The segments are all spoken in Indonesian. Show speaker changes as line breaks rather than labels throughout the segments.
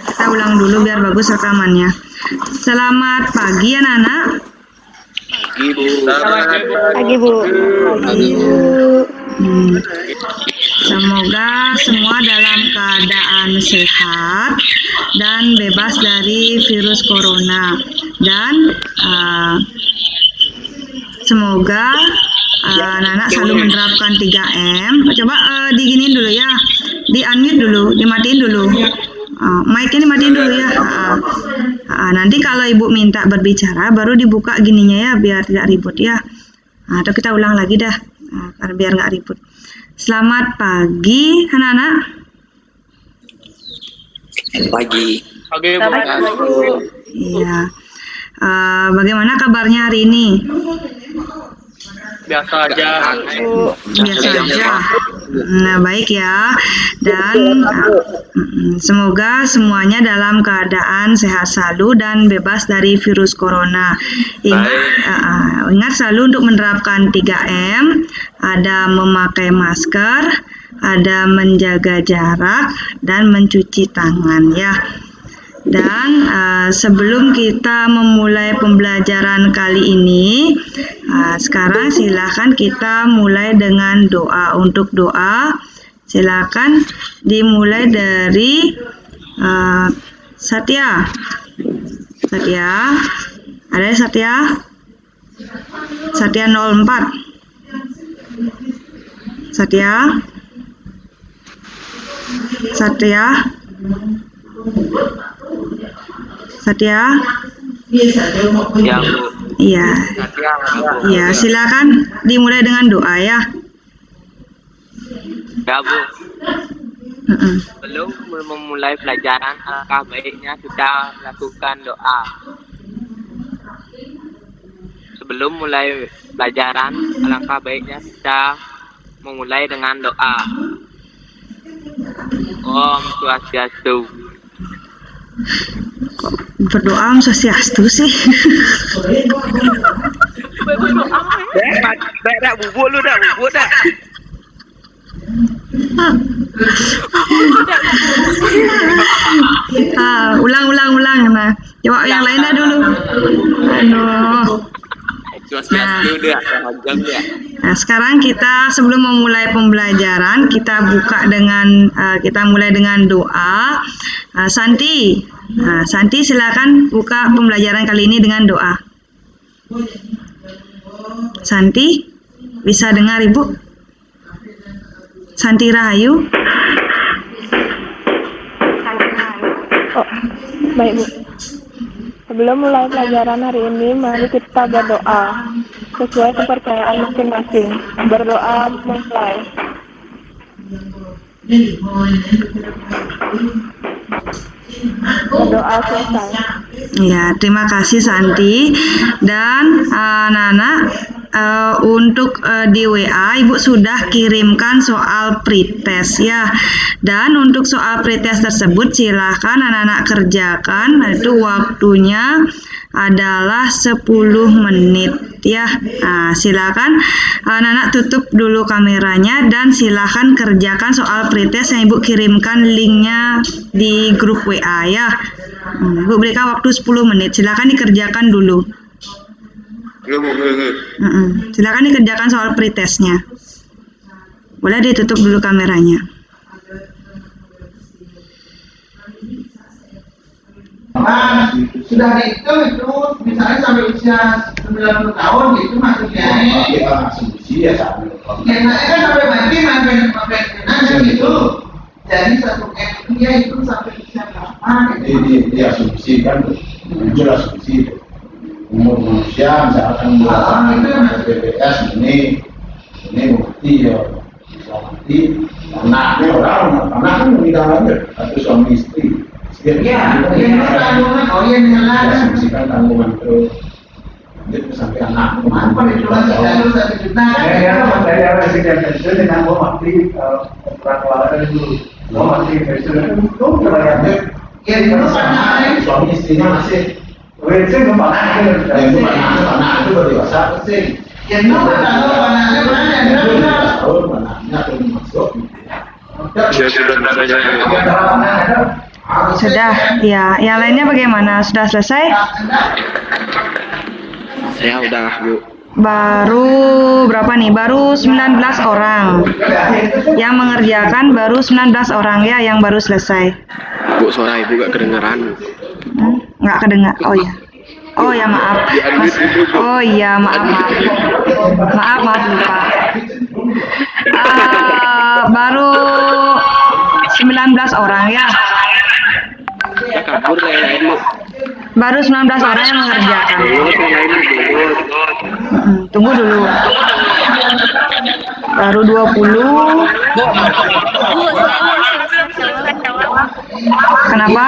Kita ulang dulu biar bagus rekamannya. Selamat pagi anak-anak.
Pagi, Bu.
Pagi, Bu.
Pagi, Bu. Semoga semua dalam keadaan sehat dan bebas dari virus corona. Dan semoga anak-anak selalu menerapkan 3M. Coba diginiin dulu ya. Di-unmute dulu, dimatiin dulu. Mic-nya dimatiin dulu ya. Nanti kalau Ibu minta berbicara baru dibuka gininya ya biar tidak ribut ya. Atau kita ulang lagi dah. Biar nggak ribut. Selamat pagi anak-anak.
Pagi.
Iya. Bagaimana kabarnya hari ini?
Biasa aja.
Biasa aja. Nah, baik ya. Dan semoga semuanya dalam keadaan sehat selalu dan bebas dari virus corona. Ingat selalu untuk menerapkan 3M, ada memakai masker, ada menjaga jarak, dan mencuci tangan ya. Dan sebelum kita memulai pembelajaran kali ini, sekarang silakan kita mulai dengan doa. Untuk doa, silakan dimulai dari Satya. Satya, ada Satya? Satya 04. Satya? Satya? Satya?
Ya, Bu.
Iya. Iya, silakan dimulai dengan doa ya.
Ya, Bu. Sebelum memulai pelajaran, alangkah baiknya kita lakukan doa. Sebelum mulai pelajaran, alangkah baiknya kita memulai dengan doa. Om Swastiastu.
Berdoa Om Swastiastu sih.
Dah bubuk lu dah.
Ulang. Nah, coba yang lainnya dulu. Nah, sekarang kita sebelum memulai pembelajaran kita mulai dengan doa. Santi, silakan buka pembelajaran kali ini dengan doa. Santi, bisa dengar Ibu? Santi Rahayu.
Oh, baik, Bu. Sebelum mulai pelajaran hari ini, mari kita berdoa sesuai kepercayaan masing-masing. Berdoa mulai. Berdoa selesai.
Ya, terima kasih Santi. Dan anak-anak, untuk di WA Ibu sudah kirimkan soal pretest ya. Dan untuk soal pretest tersebut silahkan anak-anak kerjakan. Itu waktunya adalah 10 menit ya. Nah, silakan anak-anak tutup dulu kameranya dan silakan kerjakan soal pretest yang Ibu kirimkan linknya di grup WA ya. Ibu berikan waktu 10 menit. Silakan dikerjakan dulu. Silakan dikerjakan soal pretestnya. Boleh ditutup dulu kameranya.
Sudah dihitung itu misalnya sampai usia 90 tahun itu maksudnya asumsi ya sampai kan sampai mati sampai gitu. Jadi 1M itu dia itu sampai usia berapa? Ini asumsi kan, itu asumsi. Umur manusia misalkan BPS ini bukti ya bisa mati. Anaknya orang kan meninggal aja atau suami istri. Iya, tanggungan, asumsikan tanggungan terus. Itu sampai anak apa itu masih jalur 1 juta kan? Dari awal sekian pensiun dengan gua mati peraturan dulu. Gua mati pensiun itu kebayangnya. Ya itu sama suami istrinya masih. Pensiun belum anak itu baru dewasa pensiun. Ya itu tahu anaknya mana? Tahun anaknya belum masuk.
Ya sudah ada.
Harus
Sudah, ya. Yang lainnya bagaimana? Sudah selesai?
Saya udah, Bu.
Baru berapa nih? Baru 19 orang. Yang mengerjakan baru 19 orang ya yang baru selesai.
Bu, suara Ibu gak kedengeran.
Nggak kedengar. Oh ya. Oh ya maaf. Oh iya maaf. Maaf lupa. Baru 19 orang ya.
Ya kabur lah yang lain, Bu.
Baru 19 orang yang mengerjakan.
Lulus yang lain, Bu.
Tunggu dulu. Baru 20. Kenapa?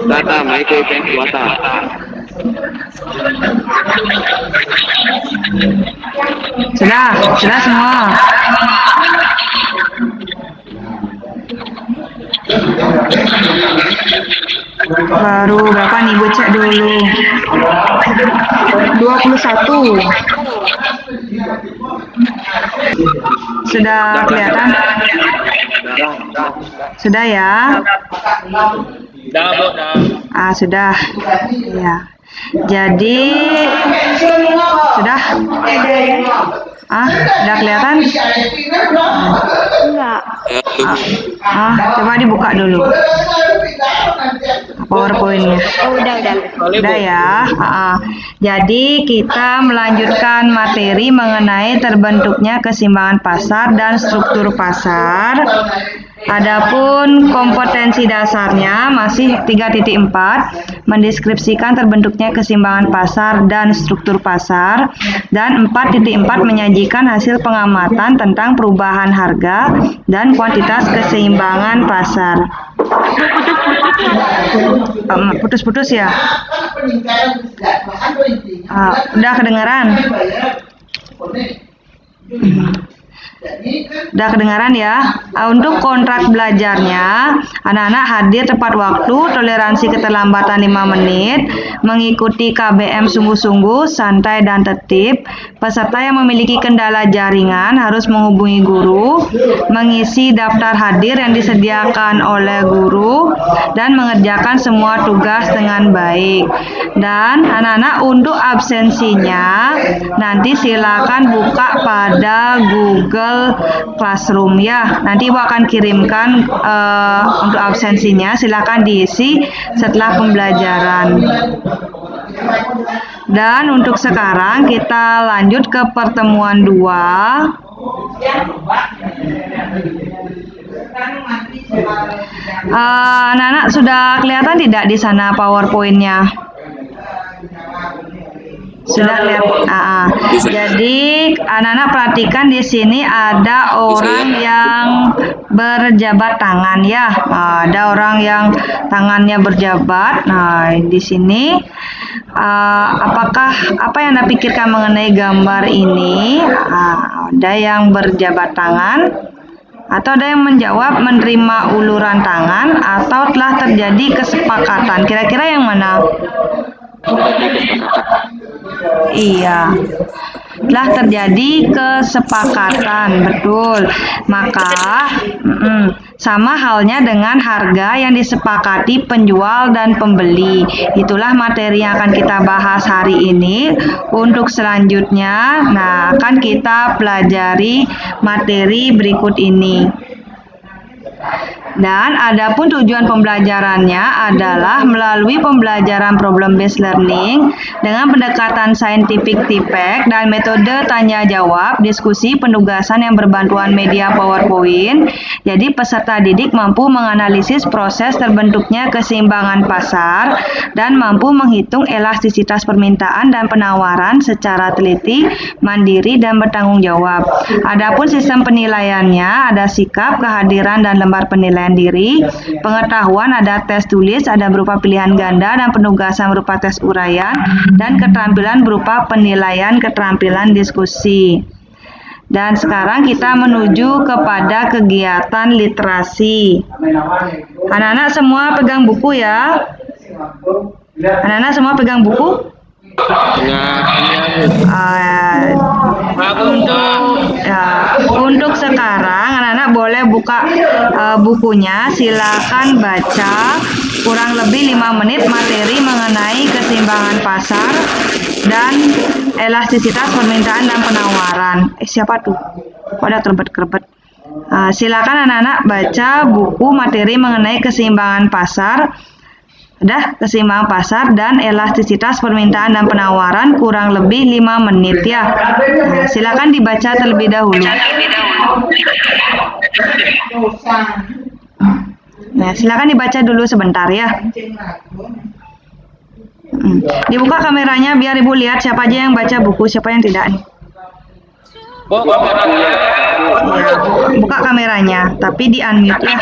Tata, mai koi pen kuata.
Sudah semua. Baru berapa nih? Gue cek dulu. 21. Sudah kelihatan? Sudah ya? Sudah. Ya. Jadi sudah? Udah kelihatan?
Enggak.
Coba dibuka dulu PowerPoint-nya.
Oh, udah.
Udah ya. Jadi kita melanjutkan materi mengenai terbentuknya keseimbangan pasar dan struktur pasar. Adapun kompetensi dasarnya masih 3.4, mendeskripsikan terbentuknya keseimbangan pasar dan struktur pasar, dan 4.4 menyajikan hasil pengamatan tentang perubahan harga dan kuantitas keseimbangan pasar. Putus-putus ya? Udah kedengaran? Udah kedengaran ya? Untuk kontrak belajarnya, anak-anak hadir tepat waktu, toleransi keterlambatan 5 menit, mengikuti KBM sungguh-sungguh, santai dan tertib. Peserta yang memiliki kendala jaringan harus menghubungi guru, mengisi daftar hadir yang disediakan oleh guru, dan mengerjakan semua tugas dengan baik. Dan anak-anak untuk absensinya, nanti silakan buka pada Google Classroom ya. Nanti Ibu akan kirimkan untuk absensinya, silakan diisi setelah pembelajaran. Dan untuk sekarang kita lanjut ke pertemuan 2. Anak-anak sudah kelihatan tidak di sana PowerPoint-nya? Sudah kelihatan. Jadi anak-anak perhatikan di sini ada orang yang berjabat tangan ya. Ada orang yang tangannya berjabat. Nah, di sini apa yang Anda pikirkan mengenai gambar ini? Ada yang berjabat tangan, atau ada yang menjawab menerima uluran tangan, atau telah terjadi kesepakatan. Kira-kira yang mana? Iya, telah terjadi kesepakatan, betul. Maka sama halnya dengan harga yang disepakati penjual dan pembeli. Itulah materi yang akan kita bahas hari ini. Untuk selanjutnya, akan kita pelajari materi berikut ini. Dan adapun tujuan pembelajarannya adalah melalui pembelajaran problem based learning dengan pendekatan scientific TPEC dan metode tanya jawab, diskusi, penugasan yang berbantuan media PowerPoint. Jadi peserta didik mampu menganalisis proses terbentuknya keseimbangan pasar dan mampu menghitung elastisitas permintaan dan penawaran secara teliti, mandiri, dan bertanggung jawab. Adapun sistem penilaiannya ada sikap, kehadiran, dan lembar penilaian diri. Pengetahuan ada tes tulis, ada berupa pilihan ganda, dan penugasan berupa tes uraian, dan keterampilan berupa penilaian keterampilan diskusi. Dan sekarang kita menuju kepada kegiatan literasi. Anak-anak semua pegang buku ya? Anak-anak semua pegang buku? Eh, untuk sekarang anak-anak boleh buka bukunya, silakan baca kurang lebih 5 menit materi mengenai keseimbangan pasar dan elastisitas permintaan dan penawaran. Siapa tuh? Kok ada kerebet-kerebet? Silakan anak-anak baca buku materi mengenai keseimbangan pasar, keseimbangan pasar dan elastisitas permintaan dan penawaran kurang lebih 5 menit ya. Silakan dibaca terlebih dahulu. Nah, silakan dibaca dulu sebentar ya. Dibuka kameranya biar ibu lihat siapa aja yang baca buku, siapa yang tidak nih. Buka kameranya, tapi di unmute ya.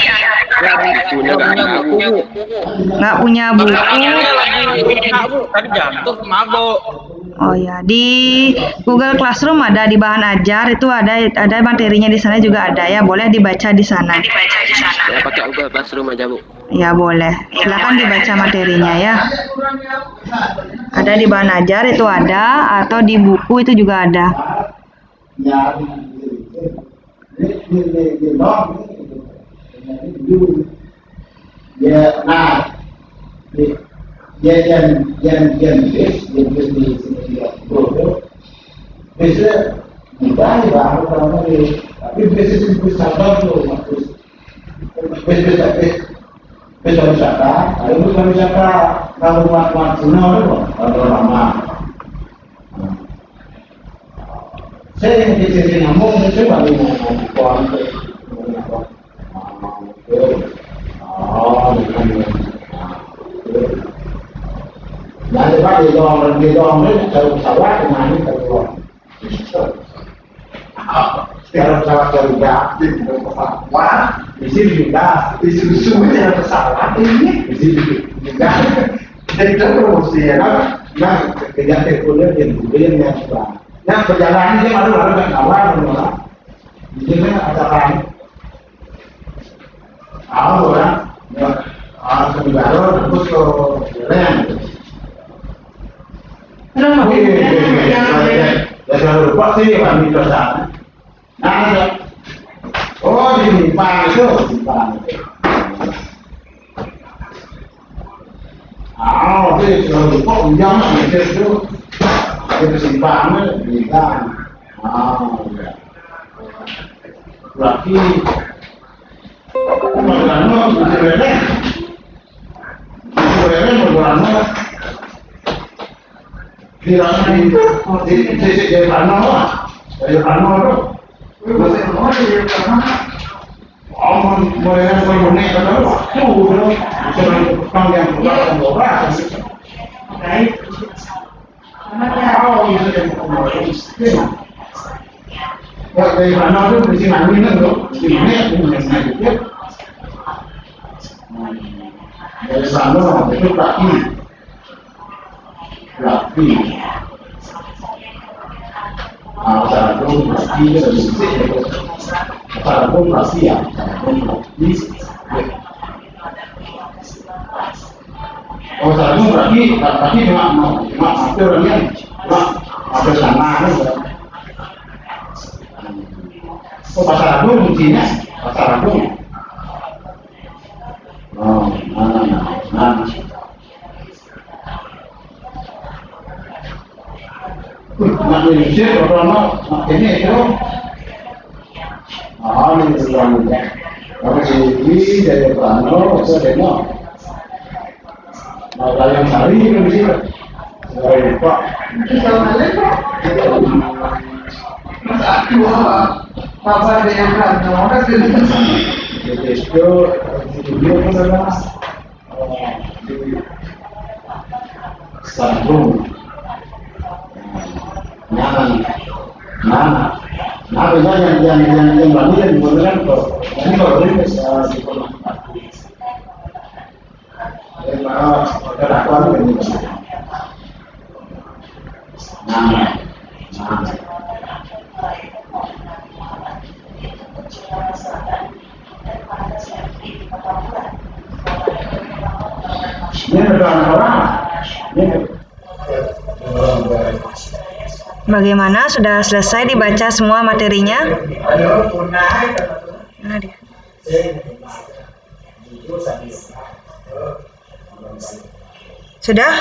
Nggak punya buku.
Tadi jatuh, maaf Bu.
Oh ya, di Google Classroom ada, di bahan ajar itu ada materinya di sana juga ada ya, boleh dibaca di sana.
Saya pakai Google Classroom aja, Bu.
Ya boleh, silakan dibaca materinya ya. Ada di bahan ajar itu ada, atau di buku itu juga ada.
Ya, nah, yang biasa mudah ya, tapi biasa simpul sabar tuh, biasa wisata, kalau bukan wisata kalau buat Cina itu lama. Saya yang sering ngomong, saya balik ngomong kualitas, nah, lepas dia dong, kalau pesawat dengan ini keluar. Kalau pesawat Garuda, di pesawat, di sini juga, di susunya pesawat ini, di sini juga. Jadi itu promosi ya, nah, kerja kuliah yang kemudian yang sudah. Nah, perjalanan dia lalu kan awal, di sini acara ini. Awal orang, Sebenarnya terus ke jalan. Kenapa? Ya selalu lupa sih kami kesana. Nah, oh di Simpang itu, Simpang. Itu selalu lupa ujang itu Simpangnya di kan. Ya. Berarti Magano di Rene. Dari sana itu kaki, Sarapun kaki itu dari sini, Sarapun kaki ya, oh Sarapun kaki cuma itu orangnya, cuma ada sana kan? Oh pasar Agung kuncinya, pasar Agung. Oh, nah. Nak Indonesia, orang ini itu, ini orangnya. Kalau sini dari Prano, itu demo. Nah, yang hari itu di sini, saya lupa. Mas aku, apa yang Prano? Orang itu studio pun adalah Sambung. Nah, yang bagi yang dibutuhkan kok. Ini kalau ini bisa diperlukan. Kerakuan ini. Nah. Ini ada orang. Ini.
Bagaimana? Sudah selesai dibaca semua materinya? Nah, dia. Sudah?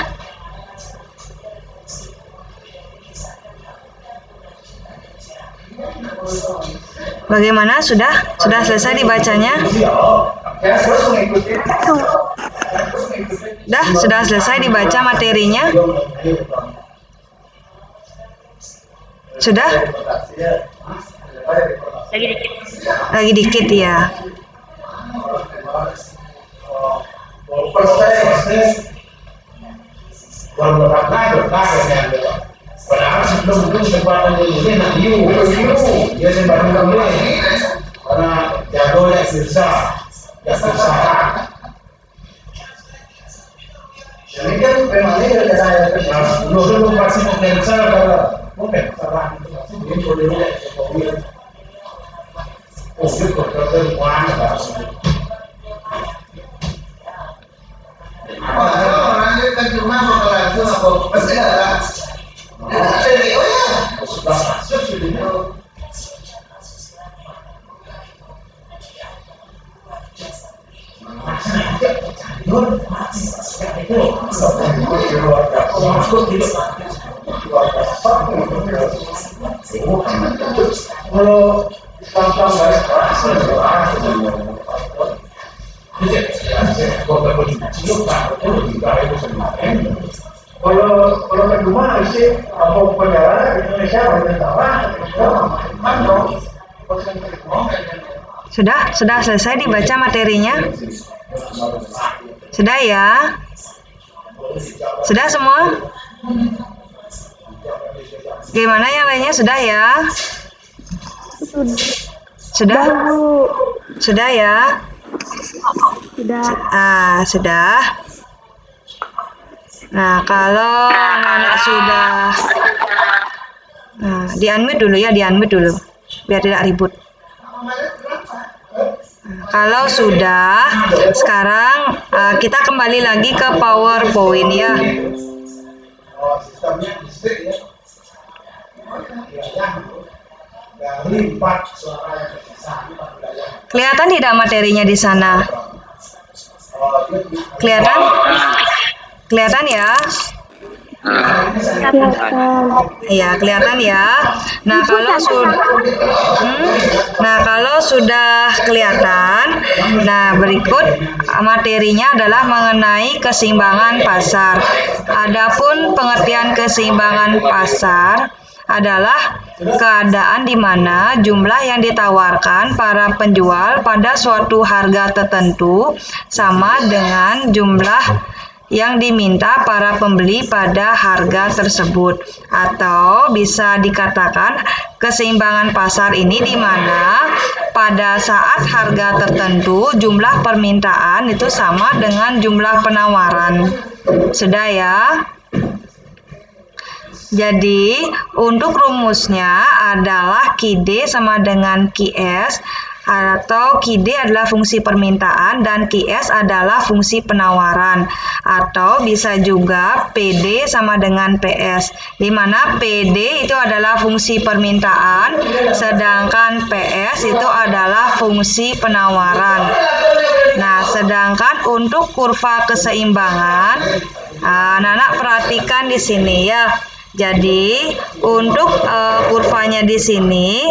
Bagaimana? Sudah? Sudah selesai dibacanya? Sudah selesai dibaca materinya? Sudah? Lagi dikit ya.
Padahal sebelum itu sempat ini nak dia sempat karena jagonya Sirsa, Ini kan memang ini saya dulu masih potensial kalau mungkin salah ini boleh gitu mana
orang itu kan cuma bakal langsung apa pasti ada. Oh ya, sudah masuk sudah.
Kalau kedua sih mau perjalanan Indonesia banyak
Sudah selesai dibaca materinya? Sudah ya? Sudah semua? Gimana yang lainnya? Sudah ya? Sudah? Sudah ya?
Sudah.
Sudah. Nah, kalau anak sudah, di-unmute dulu ya, di-unmute dulu, biar tidak ribut. Kalau sudah, sekarang kita kembali lagi ke PowerPoint ya.
sistemnya listrik ya. Dari 4 suara yang tersisa
Kelihatan tidak materinya di sana? Kelihatan? Kelihatan ya? Iya, kelihatan ya. Nah, kalau sudah kelihatan, nah berikut materinya adalah mengenai keseimbangan pasar. Adapun pengertian keseimbangan pasar adalah keadaan di mana jumlah yang ditawarkan para penjual pada suatu harga tertentu sama dengan jumlah yang diminta para pembeli pada harga tersebut. Atau bisa dikatakan keseimbangan pasar ini di mana pada saat harga tertentu jumlah permintaan itu sama dengan jumlah penawaran. Sudah ya? Jadi untuk rumusnya adalah QD sama dengan QS, atau QD adalah fungsi permintaan dan QS adalah fungsi penawaran, atau bisa juga PD sama dengan PS, di mana PD itu adalah fungsi permintaan sedangkan PS itu adalah fungsi penawaran. Nah, sedangkan untuk kurva keseimbangan, anak-anak perhatikan di sini ya. Jadi untuk kurvanya di sini,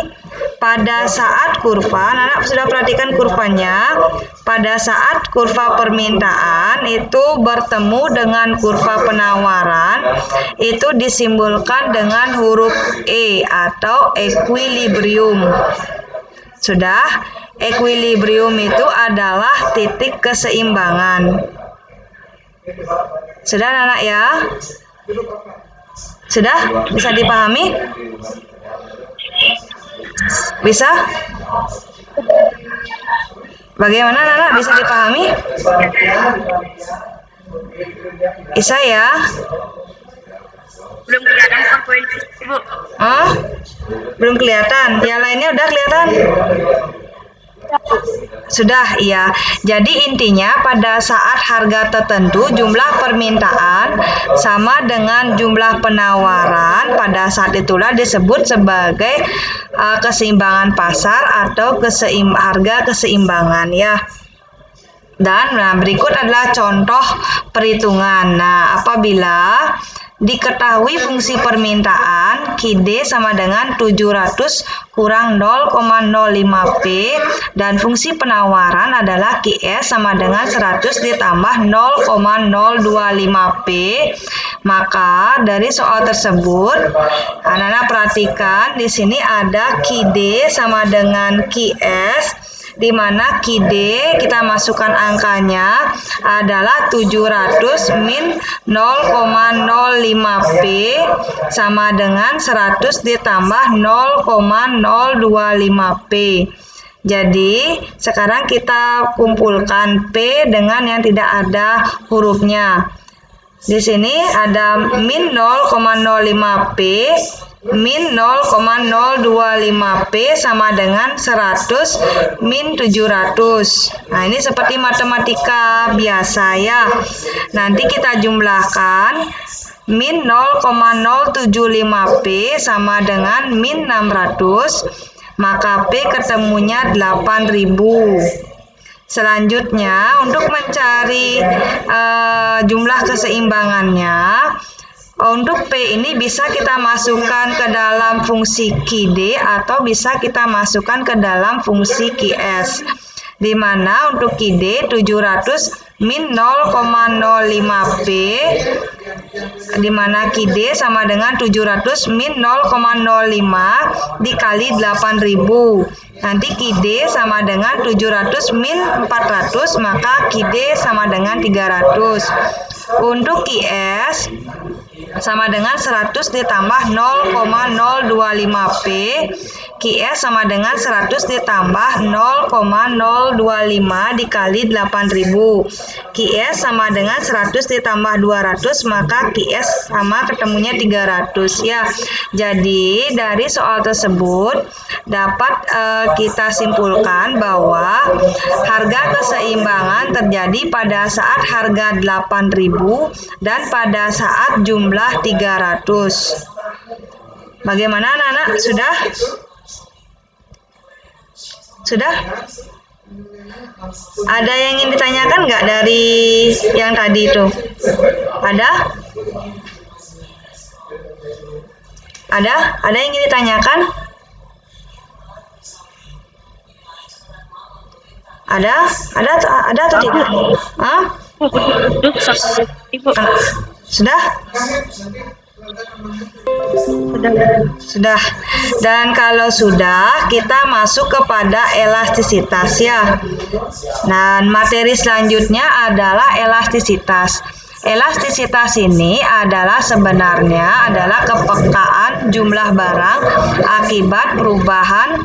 pada saat kurva, anak sudah perhatikan kurvanya, pada saat kurva permintaan itu bertemu dengan kurva penawaran, itu disimbolkan dengan huruf E atau equilibrium. Sudah? Equilibrium itu adalah titik keseimbangan. Sudah anak ya? Sudah? Bisa dipahami? Bisa? Bagaimana anak? Bisa dipahami? Bisa ya?
Belum kelihatan PowerPoint, Ibu.
Belum kelihatan. Yang lainnya udah kelihatan? Sudah, iya. Jadi intinya pada saat harga tertentu jumlah permintaan sama dengan jumlah penawaran, pada saat itulah disebut sebagai keseimbangan pasar atau harga keseimbangan ya. Dan berikut adalah contoh perhitungan. Nah, apabila diketahui fungsi permintaan QD sama dengan 700 kurang 0,05P dan fungsi penawaran adalah QS sama dengan 100 ditambah 0,025P, maka dari soal tersebut anak-anak perhatikan di sini ada QD sama dengan QS, di mana QD kita masukkan angkanya adalah 700 min 0,05P sama dengan 100 ditambah 0,025P. Jadi sekarang kita kumpulkan P dengan yang tidak ada hurufnya. Di sini ada min 0,05P min 0,025P sama dengan 100 min 700. Nah, ini seperti matematika biasa ya. Nanti kita jumlahkan min 0,075P sama dengan min 600, maka P ketemunya 8000. Selanjutnya, untuk mencari jumlah keseimbangannya, untuk P ini bisa kita masukkan ke dalam fungsi QD atau bisa kita masukkan ke dalam fungsi QS. Di mana untuk QD 700 min 0,05P, di mana QD sama dengan 700 min 0,05 dikali 8000. Nanti QD sama dengan 700 min 400, maka QD sama dengan 300. Untuk QS sama dengan 100 ditambah 0,025P, QS sama dengan 100 ditambah 0,025 dikali 8000. QS sama dengan 100 ditambah 200, maka QS sama ketemunya 300 ya. Jadi dari soal tersebut dapat kita simpulkan bahwa harga keseimbangan terjadi pada saat harga 8000 dan pada saat jumlah 300. Bagaimana anak-anak? Sudah? Sudah? Ada yang ingin ditanyakan nggak dari yang tadi itu? Ada? Ada? Ada yang ingin ditanyakan? Ada? Ada atau tidak? Hah? Sudah? Sudah. Dan kalau sudah, kita masuk kepada elastisitas ya. Dan materi selanjutnya adalah elastisitas. Elastisitas ini adalah sebenarnya adalah kepekaan jumlah barang akibat perubahan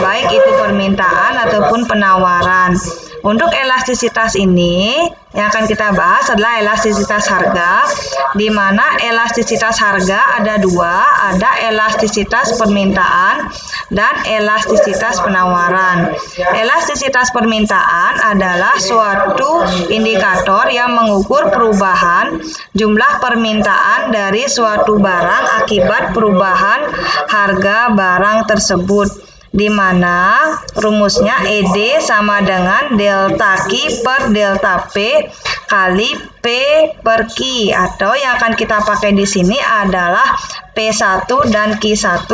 baik itu permintaan ataupun penawaran. Untuk elastisitas ini yang akan kita bahas adalah elastisitas harga, di mana elastisitas harga ada dua, ada elastisitas permintaan dan elastisitas penawaran. Elastisitas permintaan adalah suatu indikator yang mengukur perubahan jumlah permintaan dari suatu barang akibat perubahan harga barang tersebut, di mana rumusnya ED sama dengan delta Q per delta P kali P per Q, atau yang akan kita pakai di sini adalah P1 dan Q1.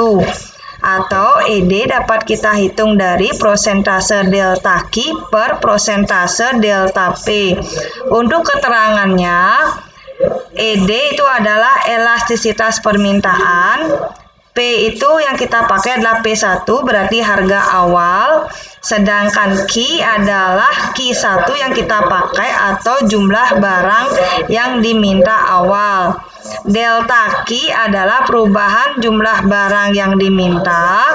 Atau ED dapat kita hitung dari prosentase delta Q per prosentase delta P. Untuk keterangannya, ED itu adalah elastisitas permintaan. P itu yang kita pakai adalah P1, berarti harga awal, sedangkan Q adalah Q1 yang kita pakai atau jumlah barang yang diminta awal. Delta Q adalah perubahan jumlah barang yang diminta,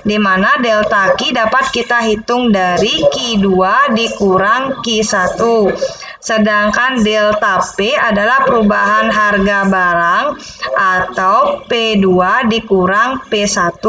di mana delta Q dapat kita hitung dari Q2 dikurang Q1. Sedangkan delta P adalah perubahan harga barang atau P2 dikurang P1.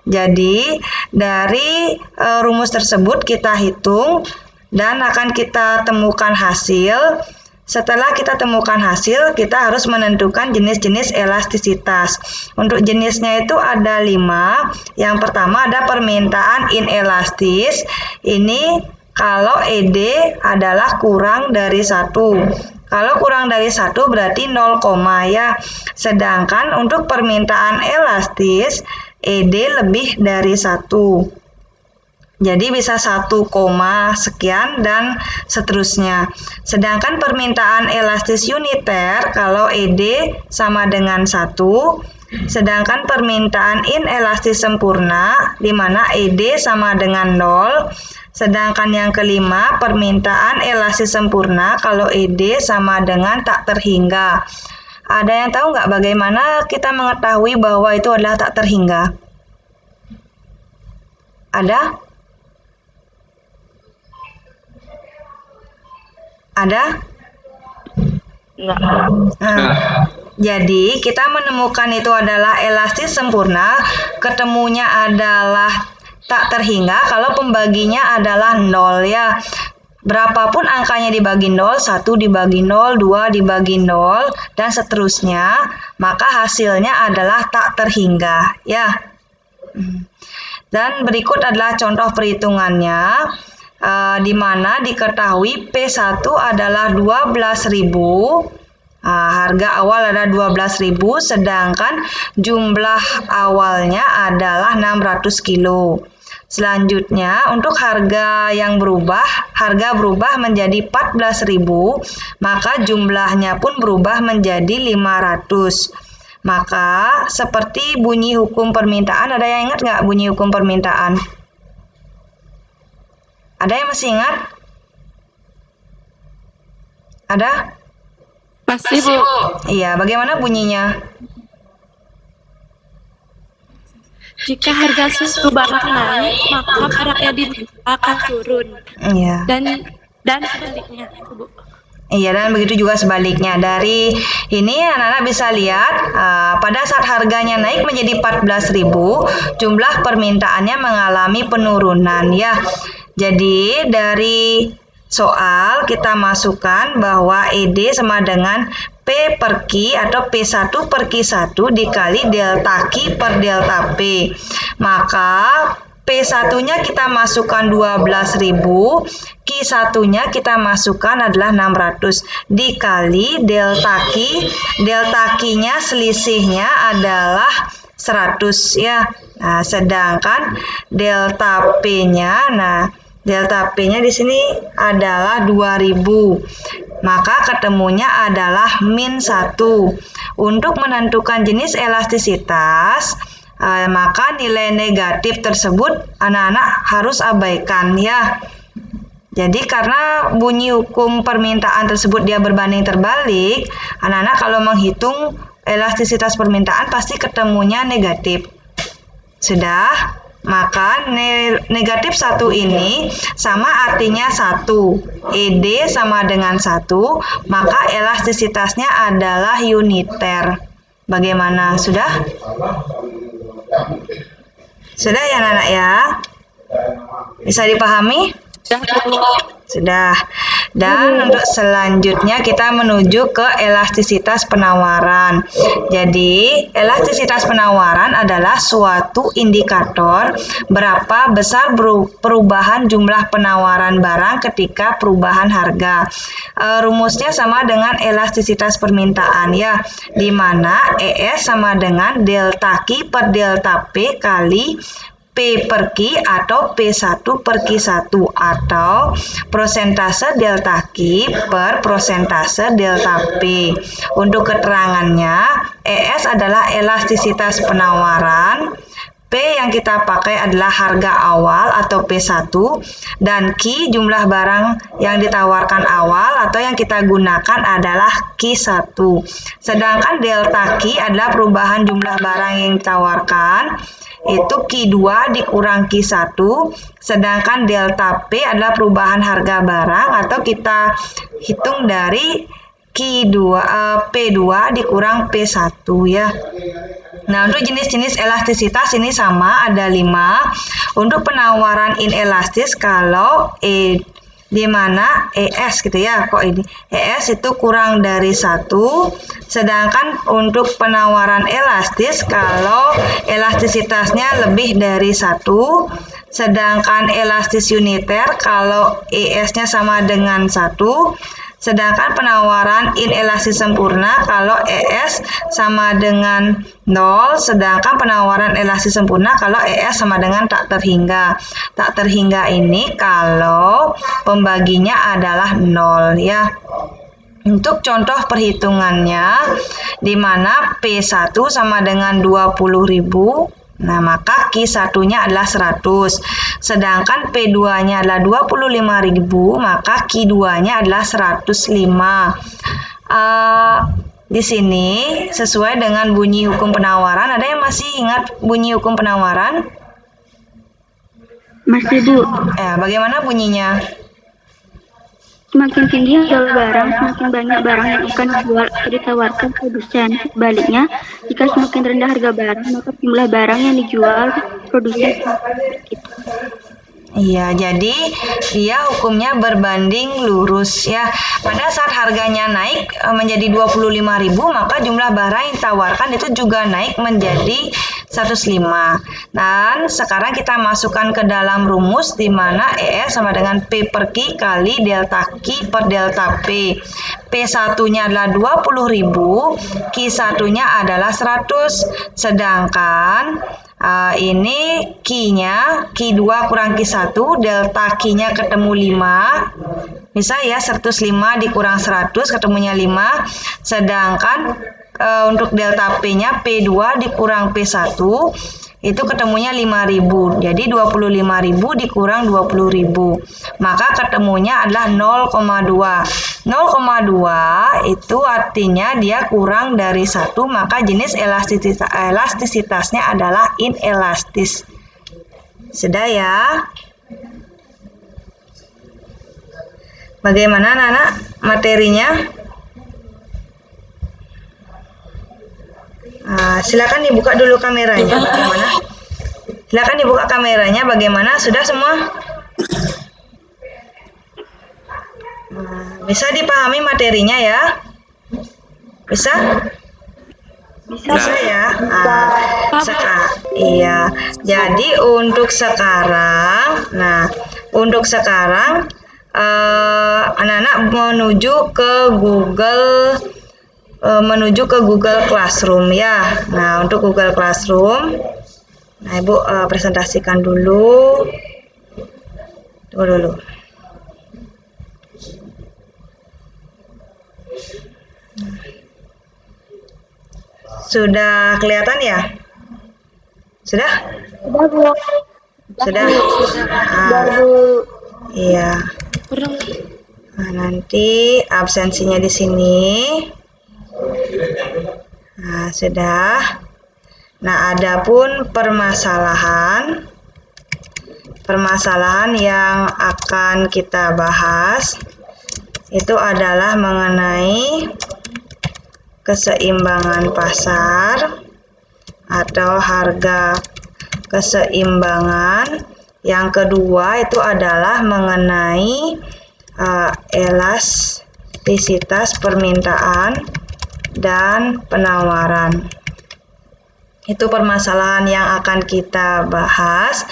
Jadi, Dari rumus tersebut kita hitung dan akan kita temukan hasil. Setelah kita temukan hasil, kita harus menentukan jenis-jenis elastisitas. Untuk jenisnya itu ada 5. Yang pertama ada permintaan inelastis. Ini kalau ED adalah kurang dari 1. Kalau kurang dari 1 berarti 0, ya. Sedangkan untuk permintaan elastis, ED lebih dari 1. Jadi bisa 1, sekian dan seterusnya. Sedangkan permintaan elastis uniter kalau ED sama dengan 1. Sedangkan permintaan inelastis sempurna di mana ED sama dengan 0. Sedangkan yang kelima permintaan elastis sempurna kalau ED sama dengan tak terhingga. Ada yang tahu nggak bagaimana kita mengetahui bahwa itu adalah tak terhingga? Ada? Ada?
Enggak.
Jadi kita menemukan itu adalah elastis sempurna, ketemunya adalah tak terhingga kalau pembaginya adalah 0, ya. Berapapun angkanya dibagi 0, 1 dibagi 0, 2 dibagi 0, dan seterusnya, maka hasilnya adalah tak terhingga, ya. Dan berikut adalah contoh perhitungannya. Di mana diketahui P1 adalah 12.000, harga awal ada 12.000, sedangkan jumlah awalnya adalah 600 kilo. Selanjutnya untuk harga yang berubah, harga berubah menjadi 14.000, maka jumlahnya pun berubah menjadi 500. Maka seperti bunyi hukum permintaan, ada yang ingat nggak bunyi hukum permintaan? Ada yang masih ingat? Ada?
Pasti, Bu.
Iya, bagaimana bunyinya?
Jika harga suatu barang naik, maka barangnya akan turun.
Iya.
Dan sebaliknya, itu, Bu.
Iya, dan begitu juga sebaliknya. Dari ini anak-anak bisa lihat pada saat harganya naik menjadi 14.000, jumlah permintaannya mengalami penurunan, ya. Jadi dari soal kita masukkan bahwa ED sama dengan P per Q atau P1 per Q1 dikali delta Q per delta P. Maka P1-nya kita masukkan 12.000, Q1-nya kita masukkan adalah 600 dikali delta Q. Delta Q-nya selisihnya adalah 100, ya. Nah, sedangkan delta P-nya, delta P-nya di sini adalah 2000. Maka ketemunya adalah min 1. Untuk menentukan jenis elastisitas, maka nilai negatif tersebut anak-anak harus abaikan, ya. Jadi karena bunyi hukum permintaan tersebut dia berbanding terbalik, anak-anak kalau menghitung elastisitas permintaan pasti ketemunya negatif. Sudah? Maka negatif 1 ini sama artinya 1. ED sama dengan 1, maka elastisitasnya adalah uniter. Bagaimana? Sudah? Sudah ya anak-anak ya? Bisa dipahami? Sudah. Dan untuk selanjutnya kita menuju ke elastisitas penawaran. Jadi, elastisitas penawaran adalah suatu indikator berapa besar perubahan jumlah penawaran barang ketika perubahan harga. Rumusnya sama dengan elastisitas permintaan, ya, di mana ES sama dengan delta Q per delta P kali P per Q atau P1 per Q1 atau prosentase delta Q per prosentase delta P. Untuk keterangannya, ES adalah elastisitas penawaran, P yang kita pakai adalah harga awal atau P1, dan Q jumlah barang yang ditawarkan awal atau yang kita gunakan adalah Q1. Sedangkan delta Q adalah perubahan jumlah barang yang ditawarkan, itu Q2 dikurang Q1, sedangkan delta P adalah perubahan harga barang atau kita hitung dari P2 dikurang P1, ya. Nah, untuk jenis-jenis elastisitas ini sama, ada 5. Untuk penawaran inelastis kalau di mana ES gitu ya, kok ini ES itu kurang dari 1, sedangkan untuk penawaran elastis kalau elastisitasnya lebih dari 1, sedangkan elastis uniter kalau ES-nya sama dengan 1, sedangkan penawaran inelastis sempurna kalau ES sama dengan 0, sedangkan penawaran elastis sempurna kalau ES sama dengan tak terhingga. Tak terhingga ini kalau pembaginya adalah 0 ya. Untuk contoh perhitungannya, di mana P1 sama dengan 20.000, nah, maka Q1-nya adalah 100. Sedangkan P2-nya adalah 25.000, maka Q2-nya adalah 105. Di sini sesuai dengan bunyi hukum penawaran. Ada yang masih ingat bunyi hukum penawaran?
Masih, Bu.
Bagaimana bunyinya?
Semakin tinggi harga barang, semakin banyak barang yang akan dijual atau ditawarkan produsen. Sebaliknya, jika semakin rendah harga barang, maka jumlah barang yang dijual produsen semakin sedikit.
Iya, jadi dia hukumnya berbanding lurus ya. Pada saat harganya naik menjadi 25.000, maka jumlah barang yang ditawarkan itu juga naik menjadi 105. Dan sekarang kita masukkan ke dalam rumus di mana ES sama dengan P per Q kali delta Q per delta P. P1-nya adalah 20.000, Q1-nya adalah 100. Sedangkan ini Q-nya, Q2 kurang Q1, delta Q-nya ketemu 5. Bisa ya, 105 dikurang 100 ketemunya 5. Sedangkan untuk delta P-nya P2 dikurang P1 itu ketemunya 5.000. Jadi 25.000 dikurang 20.000. Maka ketemunya adalah 0,2. 0,2 itu artinya dia kurang dari 1, maka jenis elastisitasnya adalah inelastis. Sudah ya? Bagaimana anak-anak materinya? Silakan dibuka dulu kameranya. Bagaimana? Silakan dibuka kameranya. Bagaimana? Sudah semua? Bisa dipahami materinya ya? Bisa? Bisa ya? Iya. Jadi untuk sekarang, anak-anak menuju ke Google Classroom ya. Nah, untuk Google Classroom, Ibu presentasikan dulu. Tunggu dulu. Sudah kelihatan ya? Sudah? Sudah. Iya. Nah, nanti absensinya di sini. Nah, sudah. Nah, adapun permasalahan yang akan kita bahas itu adalah mengenai keseimbangan pasar atau harga keseimbangan. Yang kedua itu adalah mengenai elastisitas permintaan dan penawaran. Itu permasalahan yang akan kita bahas.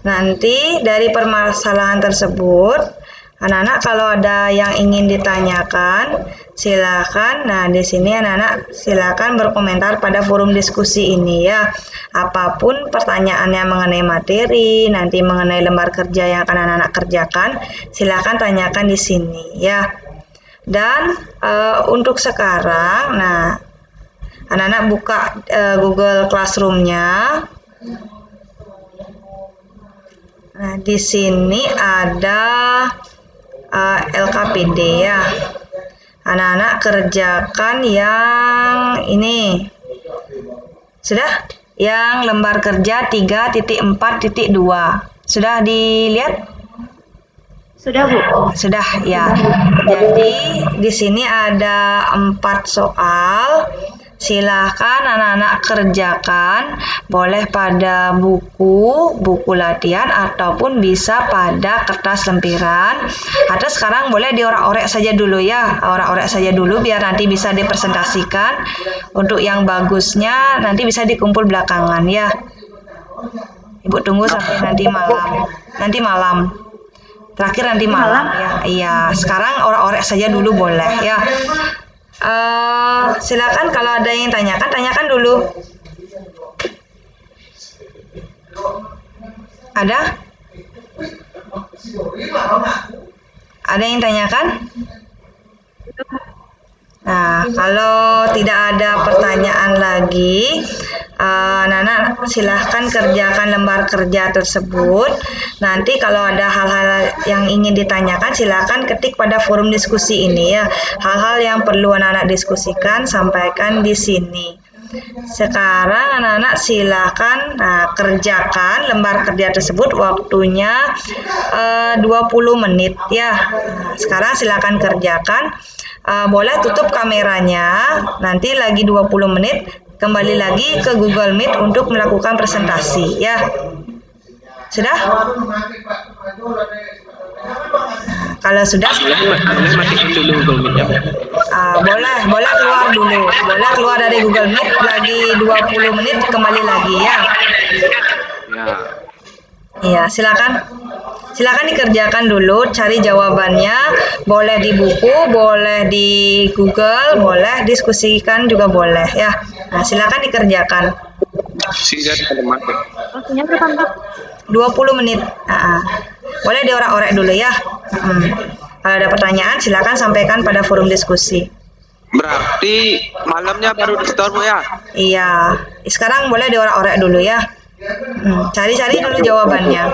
Nanti dari permasalahan tersebut, anak-anak kalau ada yang ingin ditanyakan, silakan. Nah, di sini anak-anak silakan berkomentar pada forum diskusi ini ya. Apapun pertanyaannya mengenai materi, nanti mengenai lembar kerja yang akan anak-anak kerjakan, silakan tanyakan di sini ya. Dan untuk sekarang, nah, anak-anak buka Google Classroom-nya. Nah, di sini ada LKPD ya. Anak-anak kerjakan yang ini. Sudah? Yang lembar kerja 3.4.2. Sudah dilihat?
Sudah, Bu.
Sudah ya. Jadi di sini ada 4 soal. Silahkan anak-anak kerjakan, boleh pada buku latihan ataupun bisa pada kertas lempiran. Atau sekarang boleh diorak-orek saja dulu ya, orak-orek saja dulu biar nanti bisa dipresentasikan. Untuk yang bagusnya nanti bisa dikumpul belakangan ya. Ibu tunggu sampai nanti malam. Nanti malam. Terakhir nanti malam ya. Iya, sekarang orak-orek saja dulu boleh ya. Silakan kalau ada yang tanyakan dulu. Ada? Ada yang tanyakan? Nah, kalau tidak ada pertanyaan lagi, Nana silahkan kerjakan lembar kerja tersebut. Nanti kalau ada hal-hal yang ingin ditanyakan, silahkan ketik pada forum diskusi ini ya. Hal-hal yang perlu anak-anak diskusikan, sampaikan di sini. Sekarang anak-anak silahkan kerjakan lembar kerja tersebut, waktunya 20 menit ya. Sekarang silahkan kerjakan. Boleh tutup kameranya, nanti lagi 20 menit kembali lagi ke Google Meet untuk melakukan presentasi ya. Sudah? Kalau sudah,
Boleh matiin dulu Google Meet-nya.
boleh keluar dulu. Boleh keluar dari Google Meet lagi 20 menit kembali lagi ya.
Ya.
Iya, silakan. Silakan dikerjakan dulu, cari jawabannya. Boleh di buku, boleh di Google, boleh diskusikan juga boleh ya. Nah, silakan dikerjakan.
Singkat teman.
Waktunya berapa, Mbak?
20 menit. Boleh diorak-orek dulu ya. Kalau ada pertanyaan silakan sampaikan pada forum diskusi.
Berarti malamnya baru di store Bu ya?
Iya, sekarang boleh diorak-orek dulu ya. Cari-cari dulu jawabannya.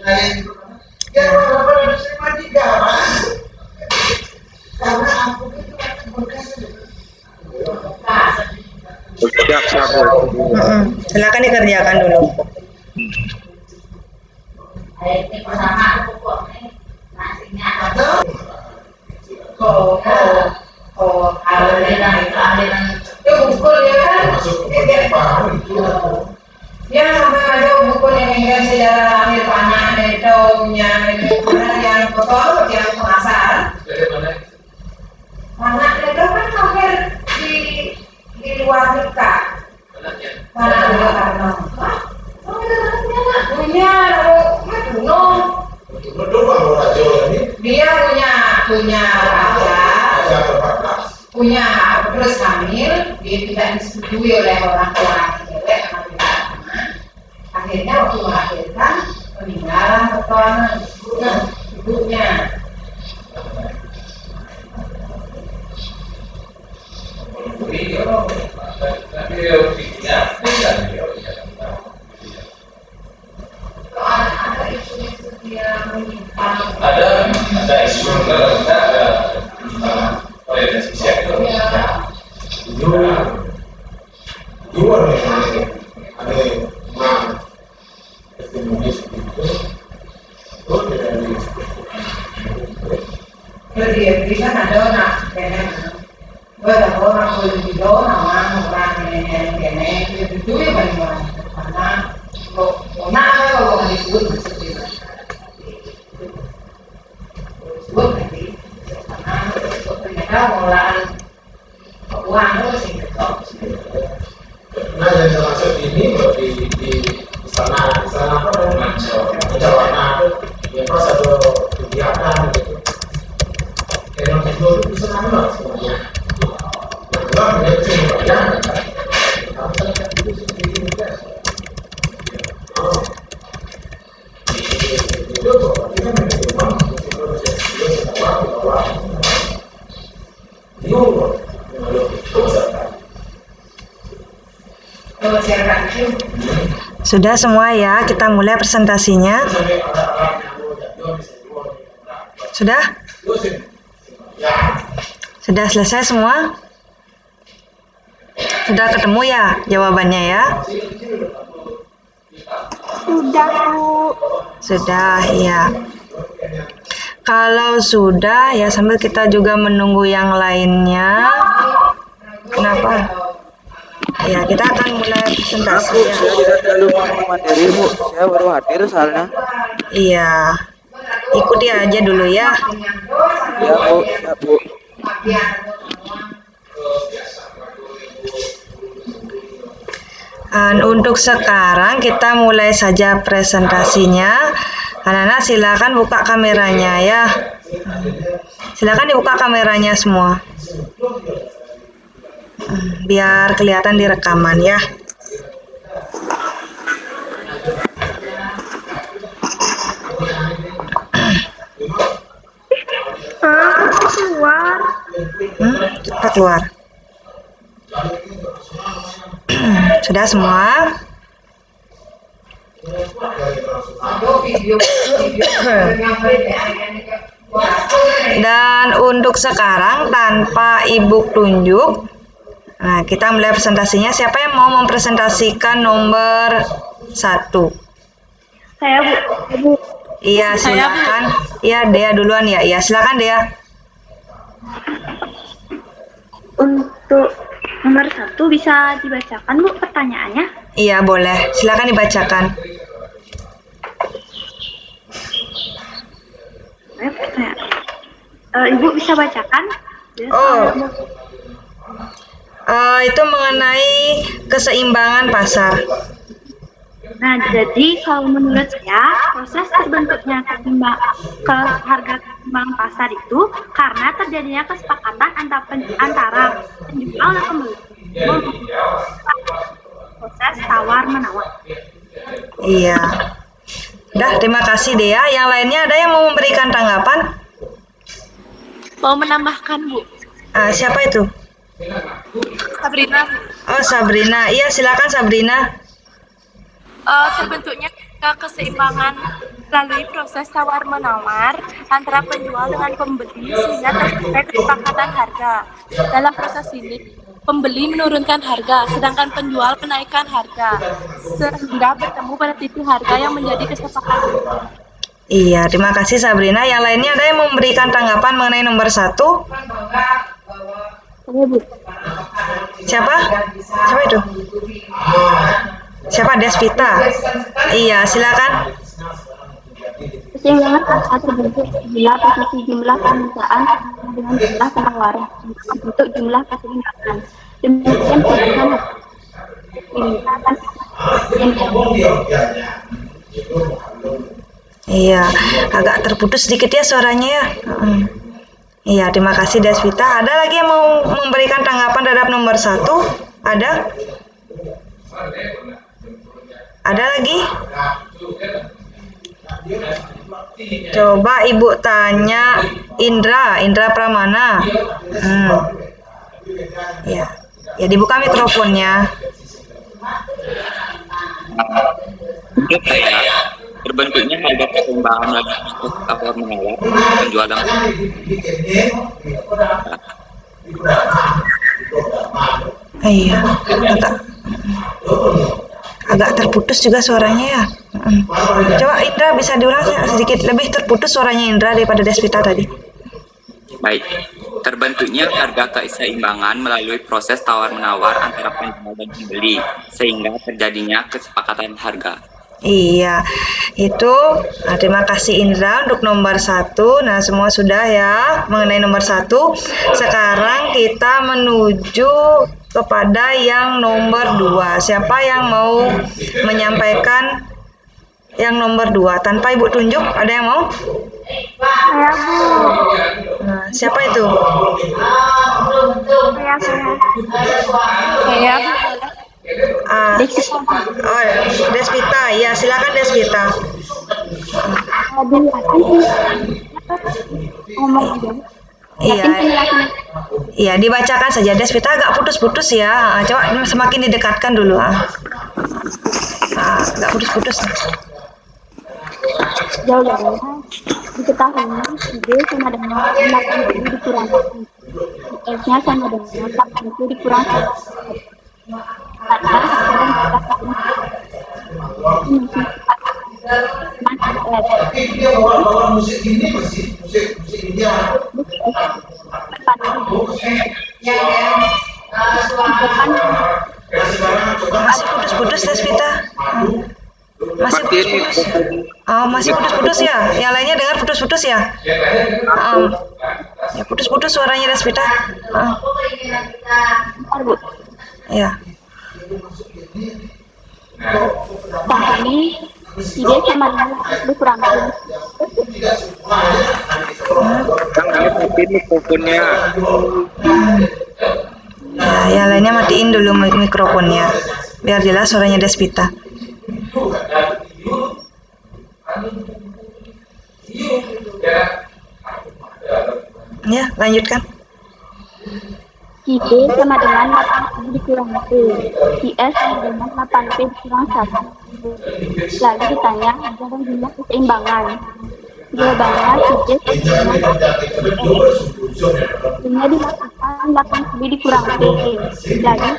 Ya, kalau terima 3, Pak. Karena aku itu akan bekas.
Siap Bu.
Silakan dikerjakan dulu.
Ya sampai ada buku yang sejarah ambil panah netongnya yang kotor yang pengasar panah netong kan hampir di luar nikah panah dua karena punya dia punya terus hamil dia tidak disetujui oleh orang tua cewek akhirnya waktu melahirkan meninggalan pertolongan ibunya. Ada isu-isu dia menyimpang.
Ada isu ada orientasi sektor. Dua ada testimoni itu
Jadi kan ada nak kene, ada orang boleh juga nama orang kene itu yang paling banyak karena kalau disebut disebut nanti karena ternyata pengelolaan uang itu sih
nah yang termasuk ini di sana apa namanya menjawarna ya pas ada kegiatan gitu kalau itu bisa nambah semuanya nah dia sih banyak tapi saya itu sendiri juga itu kita memang
Sudah semua ya, kita mulai presentasinya. Sudah? Sudah selesai semua? Sudah ketemu ya jawabannya ya?
Sudah, Bu.
Sudah, ya. Kalau sudah ya sambil kita juga menunggu yang lainnya. Kenapa? Ya, kita akan mulai presentasi ya.
Saya juga terlalu materi Bu, saya baru hadir soalnya.
Iya. Ikuti aja dulu ya.
Ya Bu, siap Bu.
Dan untuk sekarang kita mulai saja presentasinya. Anak-anak silakan buka kameranya ya. Silakan dibuka kameranya semua. Biar kelihatan di rekaman ya.
Keluar.
Cepat keluar. Sudah semua? Dan untuk sekarang tanpa ibu tunjuk, nah kita mulai presentasinya. Siapa yang mau mempresentasikan nomor 1?
Saya Bu.
Iya silakan. Iya Dea duluan ya. Iya silakan Dea.
Untuk nomor 1 bisa dibacakan Bu pertanyaannya?
Iya boleh. Silakan dibacakan.
Ibu bisa bacakan?
Oh. Itu mengenai keseimbangan pasar.
Nah, jadi kalau menurut saya proses terbentuknya harga keseimbangan pasar itu karena terjadinya kesepakatan antara penjual dan pembeli. Proses tawar menawar.
Iya. Udah, terima kasih Dea. Yang lainnya ada yang mau memberikan tanggapan?
Mau menambahkan Bu?
Siapa itu?
Sabrina.
Oh Sabrina. Iya silakan Sabrina.
Terbentuknya keseimbangan melalui proses tawar-menawar antara penjual dengan pembeli sehingga tercapai kesepakatan harga. Dalam proses ini, pembeli menurunkan harga, sedangkan penjual menaikkan harga, sehingga bertemu pada titik harga yang menjadi kesepakatan.
Iya, terima kasih Sabrina. Yang lainnya ada yang memberikan tanggapan mengenai nomor 1? Siapa? Siapa itu? Siapa? Desvita. Iya, silakan.
Keseimbangan pasar terbentuk bila posisi jumlah permintaan dengan jumlah penawaran untuk jumlah keseimbangan. Demikian permintaan
Iya, agak terputus sedikit ya suaranya ya. Iya, terima kasih Desvita. Ada lagi yang mau memberikan tanggapan terhadap nomor 1? Ada? Ada lagi? Coba Ibu tanya Indra Pramana. Ya, dibuka mikrofonnya.
Untuk saya, terbentuknya harga keseimbangan lagi untuk tawar menawar penjual dan
Iya, agak terputus juga suaranya ya. Coba Indra bisa diulang sedikit, lebih terputus suaranya Indra daripada Desvita tadi.
baik. Terbentuknya harga keseimbangan melalui proses tawar-menawar antara penjual dan pembeli, sehingga terjadinya kesepakatan harga.
Iya, itu. Nah, terima kasih Indra untuk nomor 1. Nah, semua sudah ya mengenai nomor 1. Sekarang kita menuju kepada yang nomor 2. Siapa yang mau menyampaikan yang nomor 2? Tanpa Ibu tunjuk, ada yang mau?
Saya Bu.
Nah, siapa itu?
Saya
Desvita. Ya, silakan Desvita. Iya, dibacakan saja. Desvita agak putus-putus ya. Coba semakin didekatkan dulu. Agak putus-putus.
Jauh-jauh diketahui ide sama dengan 80 dikurangkan S-nya sama dengan 80 dikurangkan
Tapi dia bawa musik ini musik
Masih putus-putus Desvita. Masih putus-putus. Oh, masih putus-putus ya. Yang lainnya dengar putus-putus ya. Ya putus-putus suaranya Desvita. Ya.
Ini ide sama dengan berkurang.
Matiin mikrofonnya.
Ya, yang lainnya matiin dulu mikrofonnya biar jelas suaranya Desvita. Ya, lanjutkan.
Ide sama dengan 8 dikurang 1. IS sama dengan 8P dikurang 1. Lalu ditanya dalam jumlah keseimbangan. Jawabannya ide sama dengan dilakukan 8P dikurang P. Jadi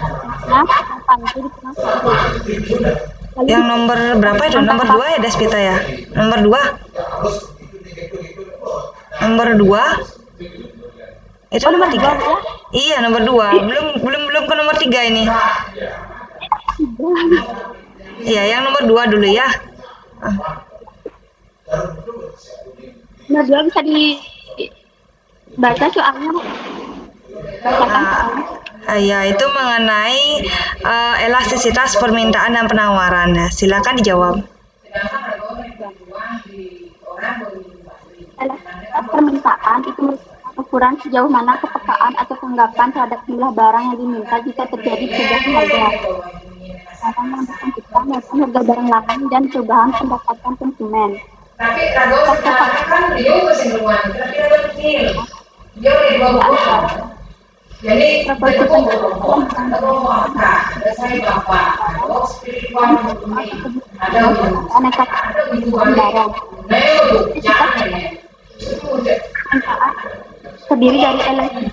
8P dikurang 1.
Yang nomor berapa itu? Nomor 2 ya Desvita ya? Nomor 2? Nomor 2? Itu nomor 3? Iya, nomor 2. Belum ke nomor 3 ini. Iya, yang nomor 2 dulu ya.
Nomor 2 bisa dibaca soalnya. Bacakan.
Ya, itu mengenai elastisitas permintaan dan penawaran. Nah, silakan dijawab.
Elastisitas permintaan itu ukuran sejauh mana kepekaan atau tanggapan terhadap jumlah barang yang diminta jika terjadi perubahan harga. Akan menentukan harga barang lain dan perubahan pendapatan konsumen.
Tapi kan dia masih belum tapi ada kecil. Dia udah 2 jadi ada saya bapak, spiritual ada barang.
Terdiri dari elemen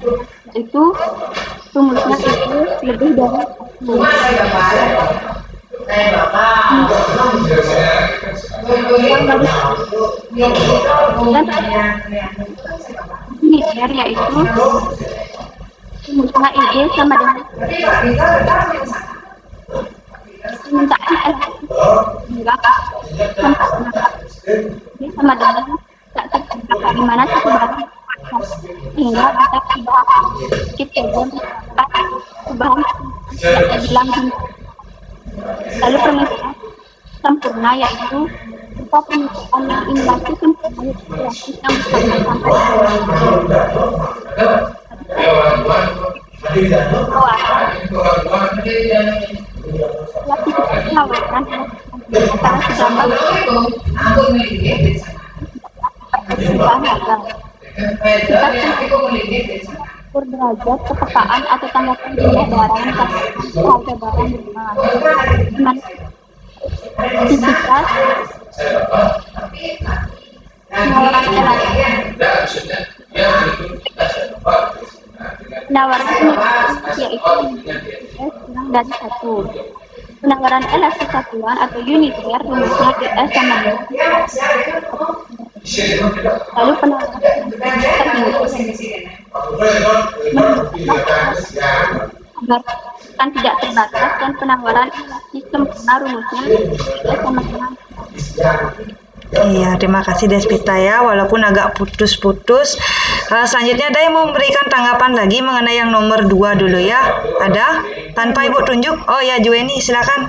itu rumusnya itu lebih dari dan yaitu rumusnya ide sama dengan permintaan ini sama dengan tak terkait di mana satu barang hingga ada perubahan sedikit saja perubahan tidak bilang lalu permintaan sempurna yaitu berupa permintaan yang inflasi sempurna yang sampai penawaran karena sedangkan perubahan harga ukur derajat kepekaan atau tanggapan jumlah barang harga barang berkembang intensitas penawaran yaitu kurang dari 1. Penawaran elastis satuan atau uniter rumusnya GS sama dengan lalu penawaran kan tidak terbatas dan penawaran elastis sempurna rumusnya GS sama dengan
Iya, terima kasih Desvita ya, walaupun agak putus-putus. Selanjutnya ada yang memberikan tanggapan lagi mengenai yang nomor 2 dulu ya. Ada? Tanpa Ibu tunjuk? Oh ya, Juweni, silakan.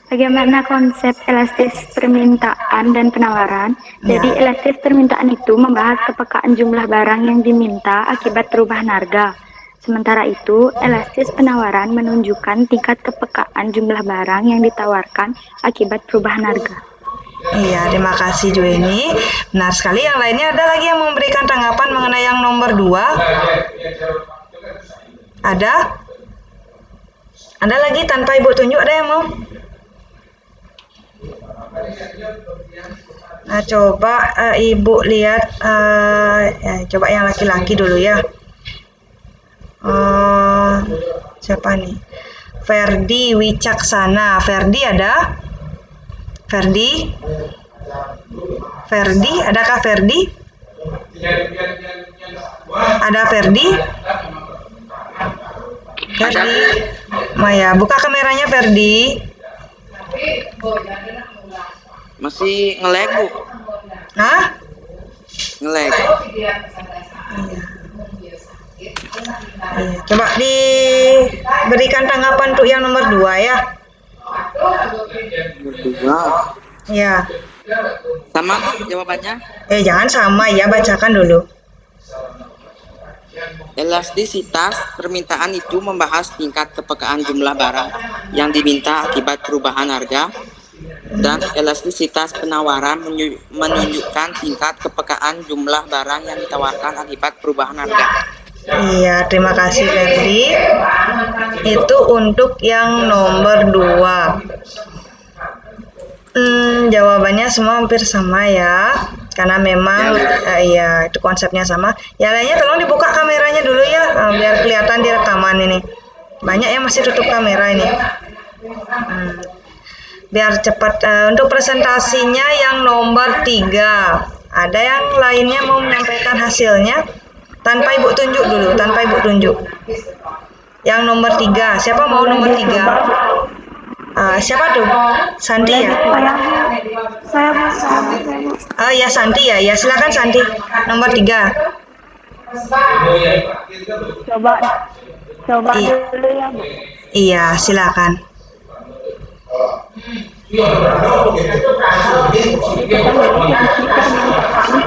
Bagaimana konsep elastis permintaan dan penawaran? Jadi elastis permintaan itu membahas kepekaan jumlah barang yang diminta akibat perubahan harga. Sementara itu, elastis penawaran menunjukkan tingkat kepekaan jumlah barang yang ditawarkan akibat perubahan harga.
Iya, terima kasih Juweni. Benar sekali. Yang lainnya ada lagi yang memberikan tanggapan mengenai yang nomor 2? Ada? Ada lagi tanpa Ibu tunjuk, ada yang mau? Nah, coba Ibu lihat, coba yang laki-laki dulu ya. Siapa nih? Ferdi Wicaksana. Ferdi ada? Ferdi? Ferdi, adakah Ferdi? Ada Ferdi? Ferdi? Maya, buka kameranya Ferdi.
Masih nge-lag, Bu.
Hah?
Nge-lag.
Iya. Coba diberikan tanggapan untuk yang nomor 2 ya.
Wow.
Ya.
Sama, Bu, jawabannya.
Jangan sama ya, bacakan dulu.
Elastisitas permintaan itu membahas tingkat kepekaan jumlah barang yang diminta akibat perubahan harga, dan elastisitas penawaran menunjukkan tingkat kepekaan jumlah barang yang ditawarkan akibat perubahan harga.
Iya, terima kasih Ferdi. Itu untuk yang nomor 2. Jawabannya semua hampir sama ya, karena memang iya itu konsepnya sama. Ya lainnya tolong dibuka kameranya dulu ya, biar kelihatan di rekaman ini. Banyak yang masih tutup kamera ini. Biar cepat. Untuk presentasinya yang nomor 3, ada yang lainnya mau menyampaikan hasilnya? Tanpa Ibu tunjuk dulu, tanpa Ibu tunjuk. Yang nomor 3, siapa mau nomor 3? Siapa tuh? Santi ya?
Saya Bu.
Oh ya Santi ya, silakan Santi. Nomor 3.
Coba
Iya.
dulu ya Bu.
Iya, silakan.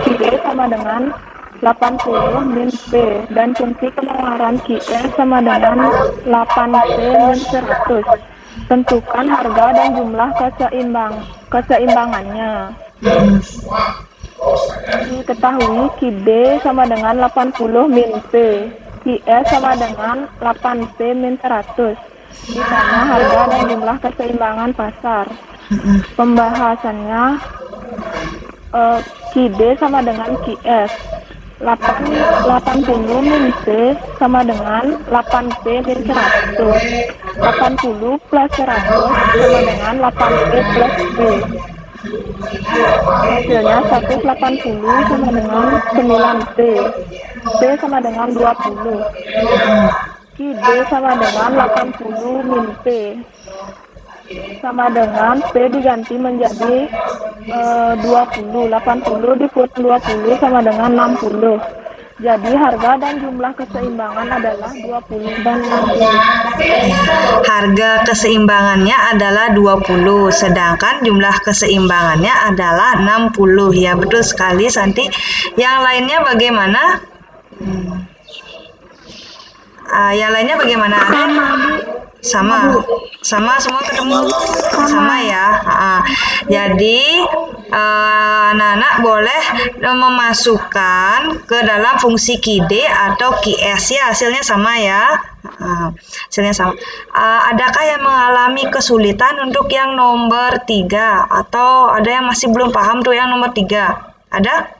QE sama dengan 80 min P dan fungsi pengeluaran QE sama dengan 8P min 100. Tentukan harga dan jumlah keseimbangannya. Diketahui QB sama dengan 80 min P, QE sama dengan 8P min 100. Di sana harga dan jumlah keseimbangan pasar. Pembahasannya QD sama dengan QS. 80 min P sama dengan 8P min 100. 80 plus 100 sama dengan 8P plus P. Hasilnya 180 sama dengan 9P. P sama dengan 20. QD sama dengan 80 min P. Sama dengan P diganti menjadi 20. 80 dikurang 20 sama dengan 60. Jadi harga dan jumlah keseimbangan adalah 20 dan 60.
Harga keseimbangannya adalah 20, sedangkan jumlah keseimbangannya adalah 60. Ya, betul sekali Santi. Yang lainnya bagaimana? Yang lainnya bagaimana? Sama semua ketemu sama ya. Jadi anak-anak boleh memasukkan ke dalam fungsi QD atau QS ya, hasilnya sama ya. Hasilnya sama. Adakah yang mengalami kesulitan untuk yang nomor 3 atau ada yang masih belum paham tuh yang nomor 3? Ada?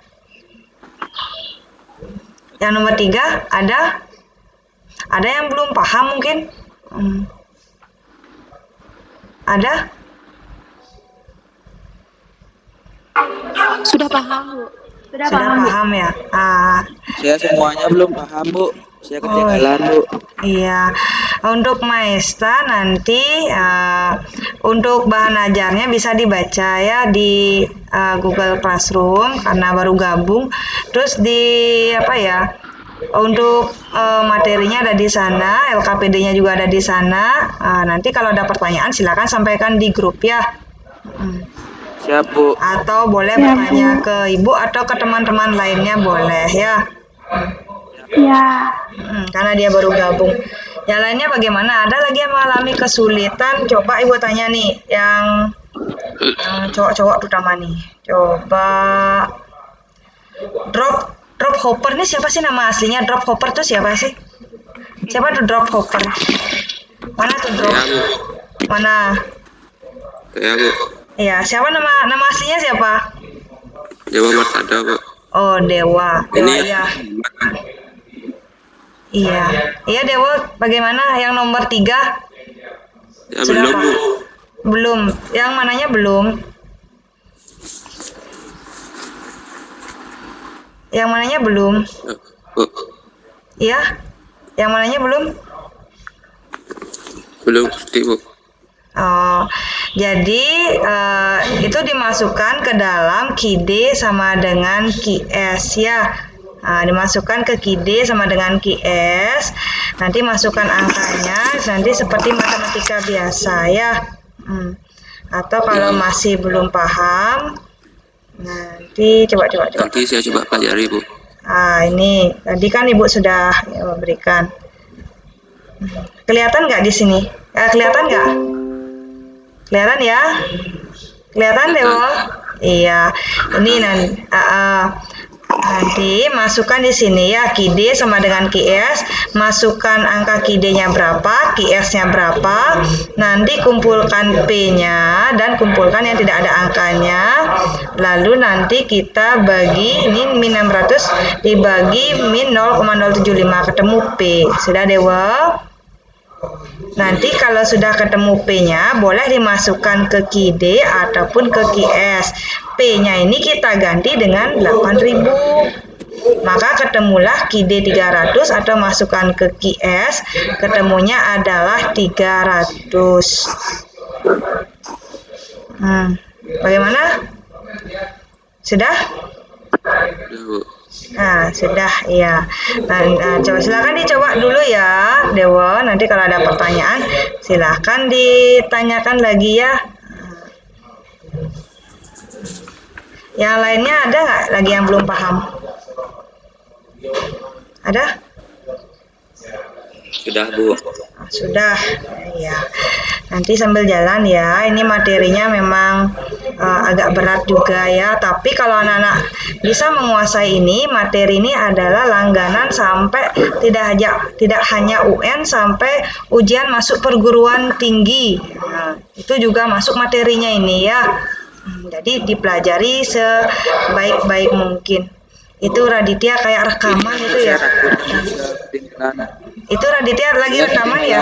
Yang nomor 3 ada? Ada yang belum paham mungkin? Ada?
Sudah paham, Bu.
Sudah paham ya?
Saya semuanya belum paham, Bu. Saya ketinggalan, Bu.
Iya. Untuk Maesta nanti untuk bahan ajarnya bisa dibaca ya di Google Classroom karena baru gabung. Terus untuk materinya ada di sana, LKPD-nya juga ada di sana. Nanti kalau ada pertanyaan silakan sampaikan di grup ya.
Siap, Bu.
Atau boleh bertanya ke Ibu atau ke teman-teman lainnya boleh ya.
Ya.
Karena dia baru gabung. Yang lainnya bagaimana? Ada lagi yang mengalami kesulitan? Coba Ibu tanya nih, yang cowok-cowok terutama nih. Coba Drop Hopper nih siapa sih nama aslinya? Drop Hopper tuh siapa sih? Siapa tuh Drop Hopper? Mana tuh Drop? Mana?
Saya, Bu.
Iya, siapa nama aslinya siapa?
Dewa Martada, Bu.
Oh, Dewa.
Ini
Ya. Iya Dewa, bagaimana yang nomor 3?
Ya, belum, Bu.
Belum. Yang mananya belum? Yang mananya belum?
Bu,
Iya? Yang mananya belum?
belum ngerti Bu.
Oh, jadi itu dimasukkan ke dalam KID sama dengan QS ya. Nah, dimasukkan ke KID sama dengan QS. Nanti masukkan angkanya, nanti seperti matematika biasa ya. Atau kalau masih belum paham, nanti coba.
Nanti saya coba pelajari Bu.
Ini tadi kan Ibu sudah berikan. Kelihatan nggak di sini? Kelihatan nggak? Kelihatan ya? Kelihatan Dewo? Iya. Ini nanti masukkan di sini ya, KID sama dengan QS. Masukkan angka KID-nya berapa, QS-nya berapa. Nanti kumpulkan P-nya dan kumpulkan yang tidak ada angkanya. Lalu nanti kita bagi, ini min 600 dibagi min 0,075, ketemu P. Sudah Dewo? Nanti kalau sudah ketemu P-nya, boleh dimasukkan ke KID ataupun ke QS. P-nya ini kita ganti dengan 8.000. Maka ketemulah KID 300 atau masukkan ke QS, ketemunya adalah 300. Bagaimana? Sudah? Nah, sudah ya. Coba silakan dicoba dulu ya, Dewo. Nanti kalau ada pertanyaan, silakan ditanyakan lagi ya. Yang lainnya ada nggak lagi yang belum paham? Ada?
Sudah Bu.
Sudah, ya. Nanti sambil jalan ya. Ini materinya memang agak berat juga ya. Tapi kalau anak-anak bisa menguasai ini, materi ini adalah langganan sampai tidak hanya UN, sampai ujian masuk perguruan tinggi. Nah, itu juga masuk materinya ini ya. Jadi dipelajari sebaik-baik mungkin. Itu Raditya kayak rekaman itu ya. Itu Raditya lagi rekaman ya?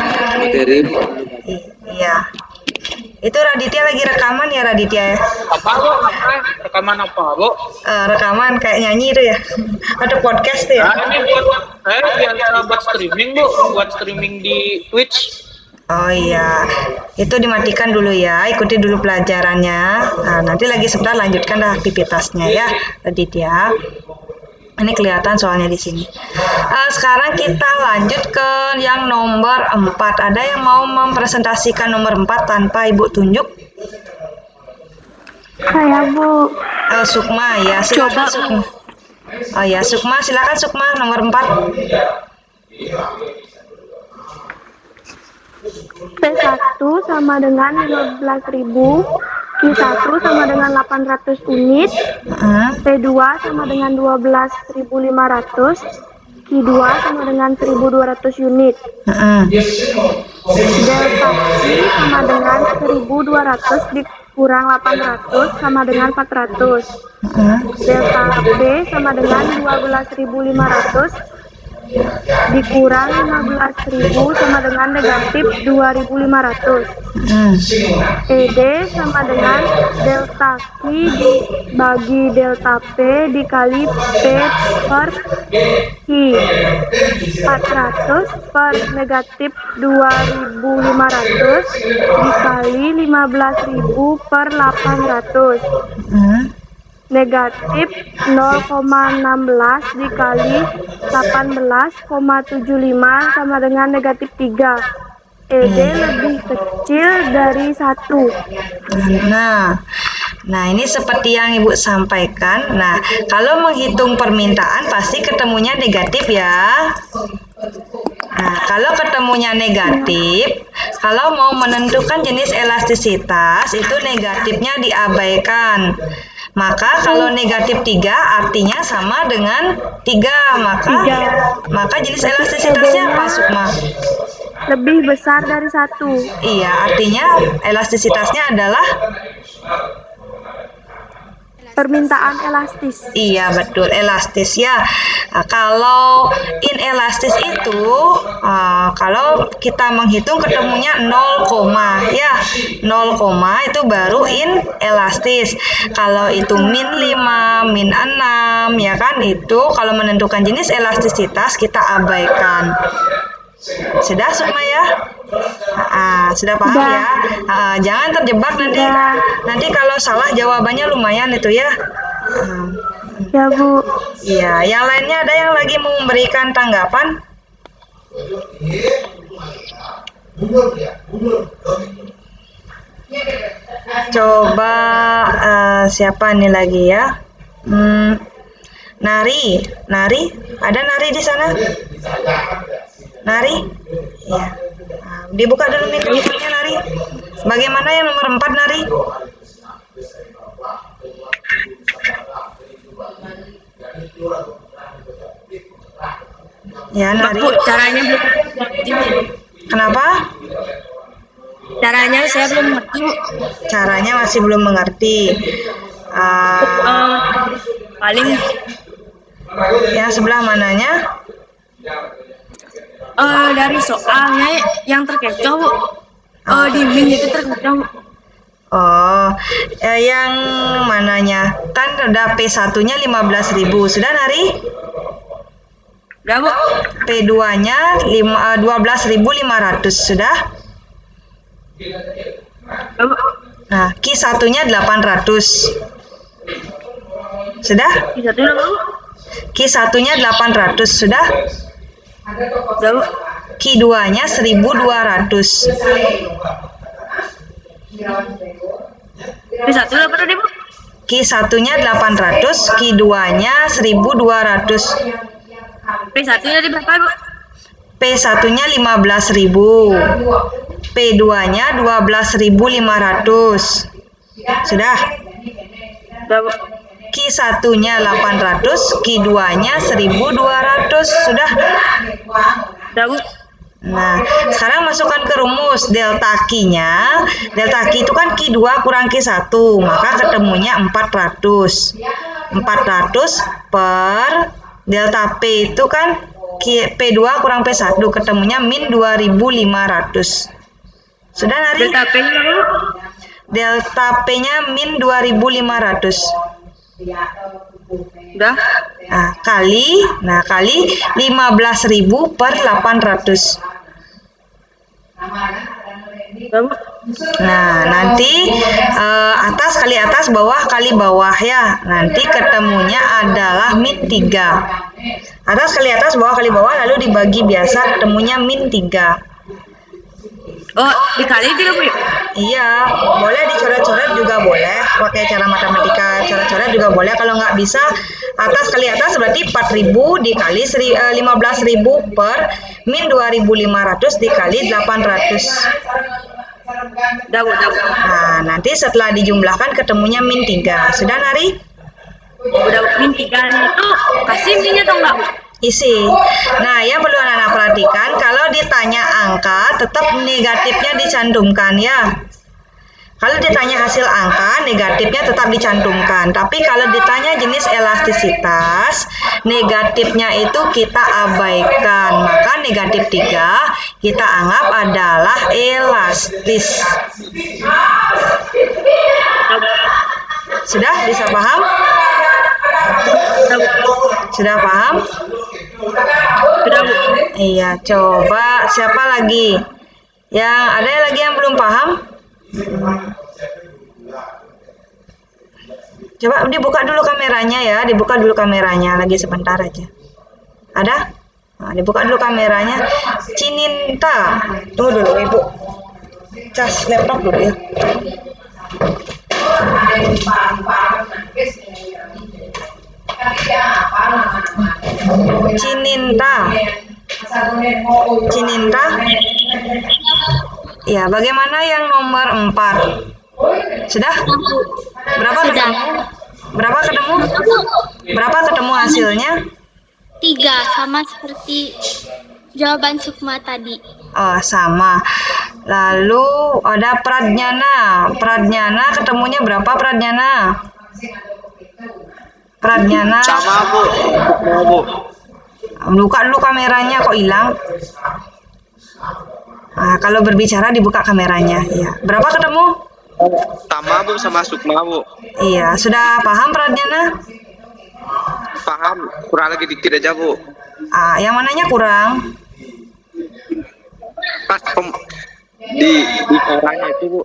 Iya. Itu Raditya lagi rekaman ya, Raditya ya?
Apa Bu? Rekaman apa Bu?
Rekaman kayak nyanyi itu ya? Atau podcast tuh ya?
Ini biasa buat streaming Bu, buat streaming di Twitch.
Oh iya, itu dimatikan dulu ya, ikuti dulu pelajarannya. Nah, nanti lagi sebentar lanjutkan aktivitasnya ya, Raditya. Ini kelihatan soalnya di sini. Sekarang kita lanjut ke yang nomor 4. Ada yang mau mempresentasikan nomor 4 tanpa Ibu tunjuk?
Saya Bu.
Sukma ya, silakan Sukma. Oh ya, Sukma, silakan Sukma nomor 4.
P1 sama dengan 15.000, Q1 sama dengan 800 unit, P2 sama dengan 12.500, Q2 sama dengan 1.200 unit. Delta Q sama dengan 1.200 dikurang 800 sama dengan 400. Delta P sama dengan 12.500 dikurang 15.000 sama dengan negatif 2.500. ED sama dengan delta Q dibagi delta P dikali P per Q. 400 per negatif 2.500 dikali 15.000 per 800. Negatif 0,16 dikali 18,75 sama dengan negatif 3. ED lebih kecil dari 1.
Nah, ini seperti yang Ibu sampaikan. Nah, kalau menghitung permintaan pasti ketemunya negatif ya. Nah, kalau ketemunya negatif, kalau mau menentukan jenis elastisitas, itu negatifnya diabaikan. Maka kalau negatif 3 artinya sama dengan 3. Maka jenis elastisitasnya apa, Sukma?
Lebih besar dari 1.
Iya, artinya elastisitasnya adalah
permintaan elastis.
Iya betul, elastis ya. Nah, kalau inelastis itu kalau kita menghitung ketemunya 0, ya 0, itu baru inelastis. Kalau itu min 5, min 6 ya kan, itu kalau menentukan jenis elastisitas kita abaikan. Sudah Sukma ya? Sudah paham ya? Jangan terjebak nanti kalau salah jawabannya lumayan itu ya.
Ya Bu.
Iya, yang lainnya ada yang lagi mau memberikan tanggapan? Coba siapa nih lagi ya? Nari, ada Nari di sana? Nari? Ya. Dibuka dulu mikrofonnya Nari. Bagaimana yang nomor 4 Nari? Ya Nari.
Bu, caranya belum.
Kenapa?
Caranya saya belum ngerti, Bu.
Caranya masih belum mengerti.
Paling
Yang sebelah mananya?
dari soalnya yang terkecoh, Bu. Di min itu terkecoh, Bu.
Yang mananya? Kan ada P1-nya 15.000. Sudah Nari?
Udah, Bu.
P2-nya 12.500. Sudah?
Udah, Bu.
Nah, Q1-nya 800. Sudah?
Bisa tuh, Bu.
Q1-nya 800. Sudah?
Udah, Bu.
Q2-nya 1.200.
Bisa tuh berapa tadi, Bu?
Q1-nya 800, Q2-nya 1.200.
P1-nya di berapa, Bu?
P1-nya 15.000. P2-nya 12.500. Sudah?
Udah, Bu.
Q1-nya 800, Q2-nya 1.200. Sudah?
Udah, Bu.
Nah, sekarang masukkan ke rumus delta Q-nya. Delta Q itu kan Q2 kurang Q1, maka ketemunya 400. 400 per delta P itu kan P2 kurang P1, ketemunya min 2.500. Sudah Nari?
Delta P-nya, Bu.
Delta P-nya min 2.500.
Udah.
Kali 15.000 per 800.
Udah, Bu.
Nah, nanti atas kali atas, bawah kali bawah ya. Nanti ketemunya adalah min 3. Atas kali atas, bawah kali bawah, lalu dibagi biasa, ketemunya min 3.
Oh, dikali gitu, Bu.
Iya, boleh dicoret-coret juga boleh. Pakai cara matematika, coret-coret juga boleh. Kalau nggak bisa, atas kali atas berarti 4.000 dikali 15.000 per min 2.500 dikali 800.
Udah, Bu.
Nah, nanti setelah dijumlahkan ketemunya min 3. Sudah Nari?
Udah, Bu. Min 3 itu kasih minnya atau enggak, Bu?
Isi. Nah, yang perlu anak-anak perhatikan, kalau ditanya angka, tetap negatifnya dicantumkan ya. Kalau ditanya hasil angka, negatifnya tetap dicantumkan. Tapi kalau ditanya jenis elastisitas, negatifnya itu kita abaikan. Maka negatif 3 kita anggap adalah elastis. Sudah bisa paham? Sudah paham?
Sudah, Bu.
Iya, coba siapa lagi? Ada lagi yang belum paham? Coba dibuka dulu kameranya ya, dibuka dulu kameranya lagi sebentar aja. Ada? Nah, dibuka dulu kameranya. Cininta, tunggu dulu Ibu. Cas laptop dulu ya. Cininta. Ya, bagaimana yang nomor 4? Sudah? Berapa
Sudah.
ketemu? Berapa ketemu? Berapa ketemu hasilnya?
3, sama seperti jawaban Sukma tadi.
Sama. Lalu ada Pradnyana. Pradnyana ketemunya berapa Pradnyana? Pradnyana.
Sama Bu, sama Bu.
Buka dulu kameranya, kok hilang. Nah, kalau berbicara dibuka kameranya. Ya. Berapa ketemu?
Sama Bu sama Sukma Bu.
Iya, sudah paham Pradnyana?
Paham, kurang lagi dikit aja Bu.
Yang mananya kurang?
Pas di caranya itu Bu.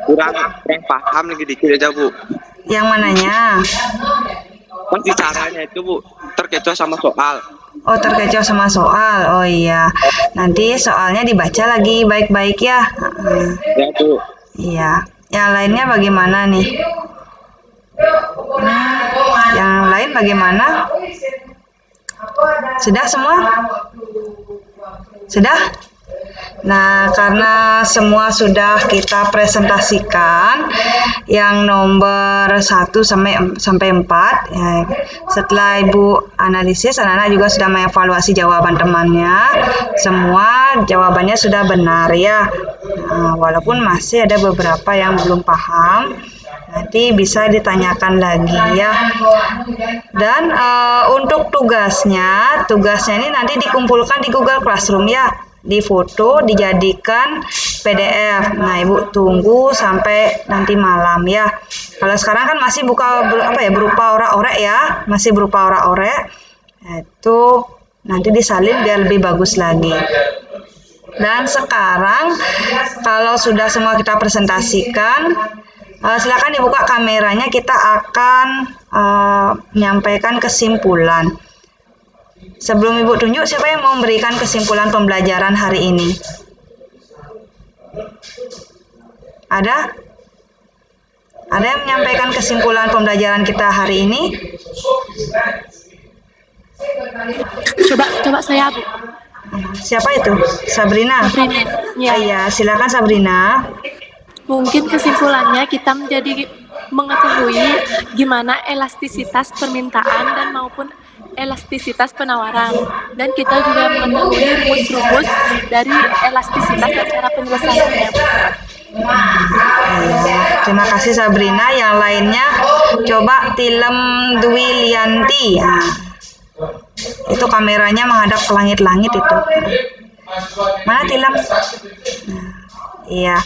Kurang paham lagi dikit aja Bu.
Yang mananya?
Pas di caranya itu Bu, terkecoh sama soal.
Oh, terkecoh sama soal. Oh iya. Nanti soalnya dibaca lagi baik-baik ya.
Ya Bu.
Iya. Yang lainnya bagaimana nih? Yang lain bagaimana? Sudah semua? Sudah? Nah, karena semua sudah kita presentasikan yang nomor 1 sampai 4 ya. Setelah Ibu analisis, anak-anak juga sudah mengevaluasi jawaban temannya. Semua jawabannya sudah benar ya. Nah, walaupun masih ada beberapa yang belum paham. Nanti bisa ditanyakan lagi ya. Dan untuk tugasnya ini nanti dikumpulkan di Google Classroom ya. Difoto, dijadikan PDF. Nah, Ibu tunggu sampai nanti malam ya. Kalau sekarang kan masih berupa orek-orek ya, masih berupa orek-orek. Itu nanti disalin biar lebih bagus lagi. Dan sekarang kalau sudah semua kita presentasikan, silakan dibuka kameranya, kita akan menyampaikan kesimpulan. Sebelum Ibu tunjuk, siapa yang mau memberikan kesimpulan pembelajaran hari ini? Ada? Ada yang menyampaikan kesimpulan pembelajaran kita hari ini?
Coba saya Bu.
Siapa itu? Sabrina?
Sabrina. Ya.
Iya, silakan Sabrina.
Mungkin kesimpulannya kita menjadi mengetahui gimana elastisitas permintaan dan maupun elastisitas penawaran, dan kita juga mengetahui rumus-rumus dari elastisitas dan cara penyelesaiannya.
Terima kasih Sabrina. Yang lainnya coba Tilem Dwi Lianti. Itu kameranya menghadap ke langit-langit itu. Mana Tilem? Iya,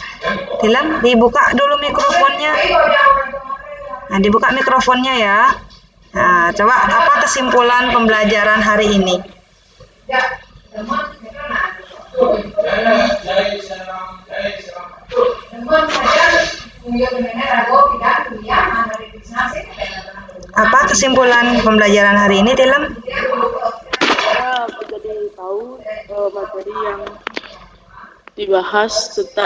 Tilem dibuka dulu mikrofonnya. Nah, dibuka mikrofonnya ya. Nah, coba apa kesimpulan pembelajaran hari ini? Apa kesimpulan pembelajaran hari ini, Tilem?
Saya menjadi tahu materi yang dibahas tentang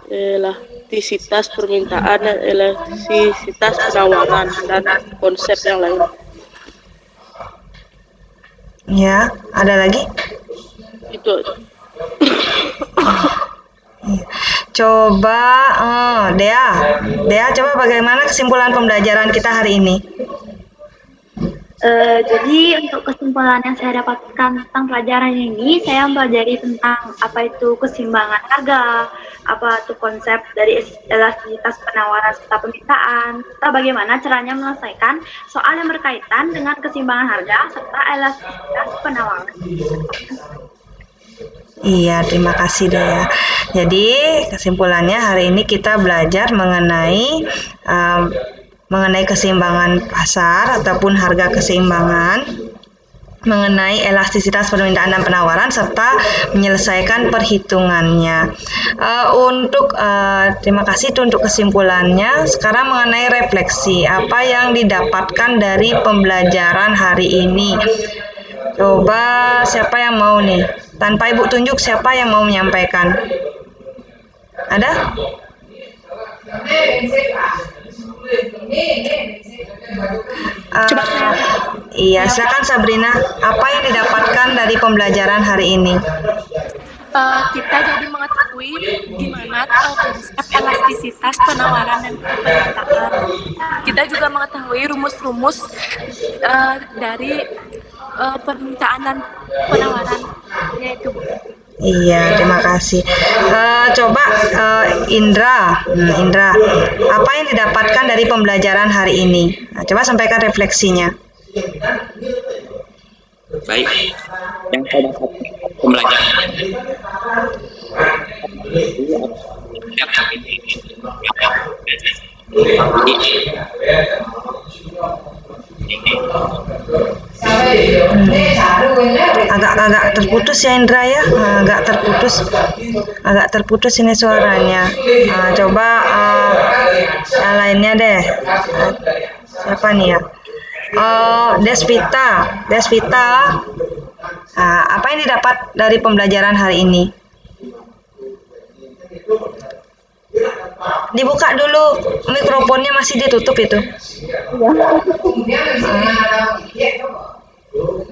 elastisitas permintaan dan elastisitas penawaran dan konsep yang lain.
Ya, ada lagi?
Itu.
Coba, Dea, coba bagaimana kesimpulan pembelajaran kita hari ini?
Jadi untuk kesimpulan yang saya dapatkan tentang pelajaran ini, saya mempelajari tentang apa itu keseimbangan harga, apa itu konsep dari elastisitas penawaran serta permintaan, serta bagaimana caranya menyelesaikan soal yang berkaitan dengan keseimbangan harga serta elastisitas penawaran.
Iya, terima kasih Dea. Jadi kesimpulannya hari ini kita belajar mengenai keseimbangan pasar ataupun harga keseimbangan, mengenai elastisitas permintaan dan penawaran serta menyelesaikan perhitungannya. Terima kasih untuk kesimpulannya. Sekarang mengenai refleksi, apa yang didapatkan dari pembelajaran hari ini? Coba siapa yang mau nih? Tanpa Ibu tunjuk, siapa yang mau menyampaikan? Ada? Iya, silakan Sabrina. Apa yang didapatkan dari pembelajaran hari ini?
Kita jadi mengetahui gimana konsep elastisitas penawaran dan permintaan. Kita juga mengetahui rumus-rumus dari permintaan dan penawaran, yaitu
Iya, terima kasih. Coba Indra, Indra, apa yang didapatkan dari pembelajaran hari ini? Nah, coba sampaikan refleksinya.
Baik, yang saya dapat pembelajaran
Agak terputus ya Indra ya, agak terputus ini suaranya. Coba yang lainnya deh. Siapa nih ya? Desvita, apa yang didapat dari pembelajaran hari ini? Dibuka dulu, mikrofonnya masih ditutup itu.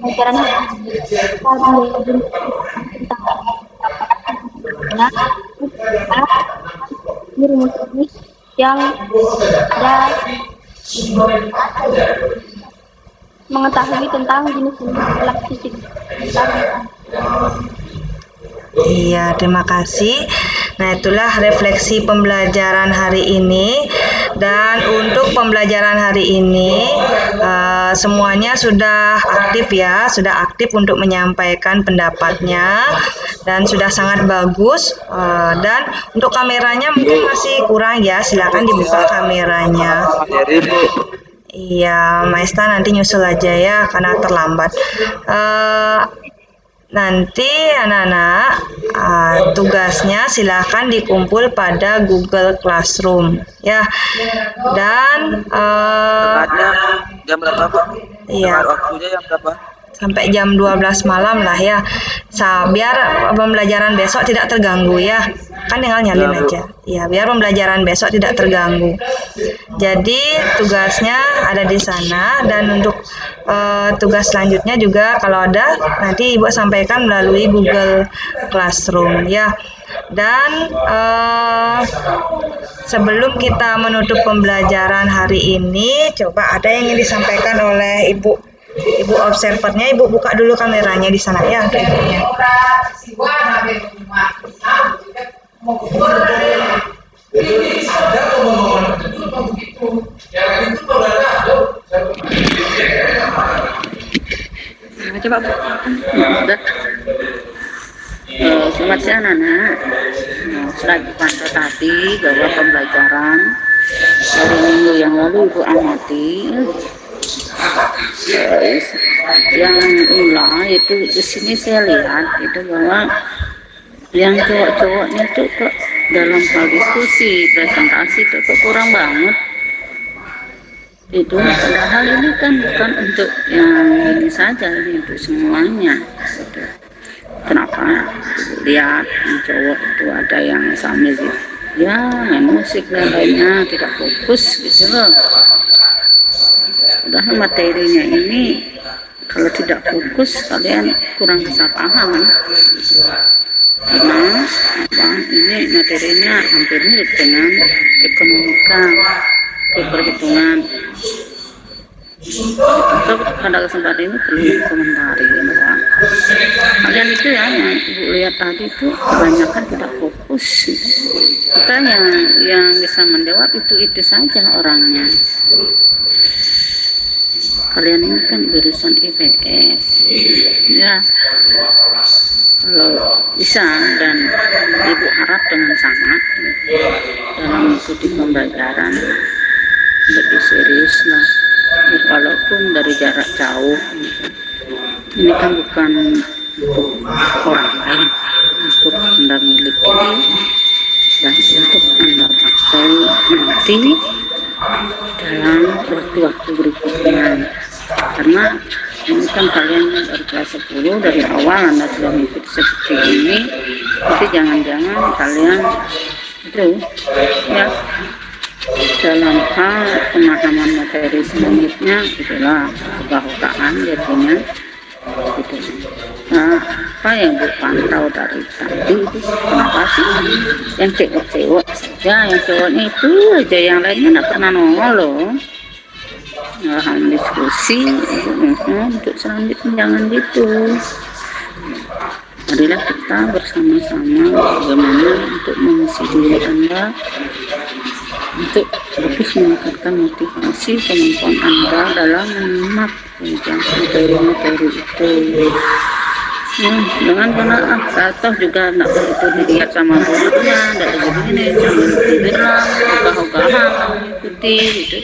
Pelajaran rumus yang ada mengetahui tentang jenis-jenis alat fisik.
Iya, terima kasih. Nah, itulah refleksi pembelajaran hari ini. Dan untuk pembelajaran hari ini, semuanya sudah aktif ya, sudah aktif untuk menyampaikan pendapatnya. Dan sudah sangat bagus. Dan untuk kameranya mungkin masih kurang ya, silakan dibuka kameranya. Iya, Maesta nanti nyusul aja ya, karena terlambat. Nanti anak-anak tugasnya silahkan dikumpul pada Google Classroom ya. Dan
jam berapa, Pak?
iya,
Waktunya jam berapa?
sampai jam 12 malam lah ya. Biar pembelajaran besok tidak terganggu ya. Kan tinggal nyalin aja. Ya, biar pembelajaran besok tidak terganggu. Jadi tugasnya ada di sana, dan untuk tugas selanjutnya juga kalau ada nanti Ibu sampaikan melalui Google Classroom ya. Dan sebelum kita menutup pembelajaran hari ini, coba ada yang ingin disampaikan oleh Ibu observernya. Ibu buka dulu kameranya di sana ya untuk ibunya.
Coba Bu. Selamat siang anak. Selagi pantau tadi bahwa pembelajaran dari minggu yang lalu Ibu amati yang mulai itu di sini saya lihat itu bahwa yang cowok-cowoknya itu kok dalam hal diskusi presentasi itu kok kurang banget itu. Padahal ini kan bukan untuk yang ini saja, ini untuk semuanya gitu. Kenapa lihat yang cowok itu ada yang sambil ya main musik dan lainnya, tidak fokus gitu loh. Padahal materinya ini kalau tidak fokus kalian kurang bisa paham karena ini materinya hampir mirip dengan ekonomika, keperhitungan. Untuk pada kesempatan ini perlu komentari bahwa kalian itu ya yang Ibu lihat tadi itu kebanyakan tidak fokus. Kita yang bisa menjawab itu saja orangnya. Kalian ini kan jurusan IPS ya, kalau bisa dan Ibu harap dengan sangat dalam mengikuti pembelajaran lebih serius lah, walaupun dari jarak jauh. Ini kan bukan untuk orang lain, untuk Anda miliki dan untuk Anda pakai nanti dalam waktu-waktu berikutnya. Karena ini kan kalian dari kelas 10 dari awal Anda sudah mengikuti seperti ini, jadi jangan-jangan kalian itu ya dalam hal pemahaman materi selanjutnya itulah kebahukaan jadinya gitu. Nah, apa yang Bu pantau dari tadi itu kenapa sih yang cewek-cewek saja, yang cowoknya itu aja, yang lainnya nggak pernah nongol loh. Lahan diskusi untuk selanjutnya jangan gitu. marilah kita bersama-sama bagaimana untuk mengisi diri Anda untuk lebih meningkatkan motivasi kemampuan Anda dalam menyimak materi-materi itu. Dengan benar saya toh juga tidak begitu dilihat sama gurunya, tidak begini sambil tidurlah, ogah-ogahan mengikuti gitu.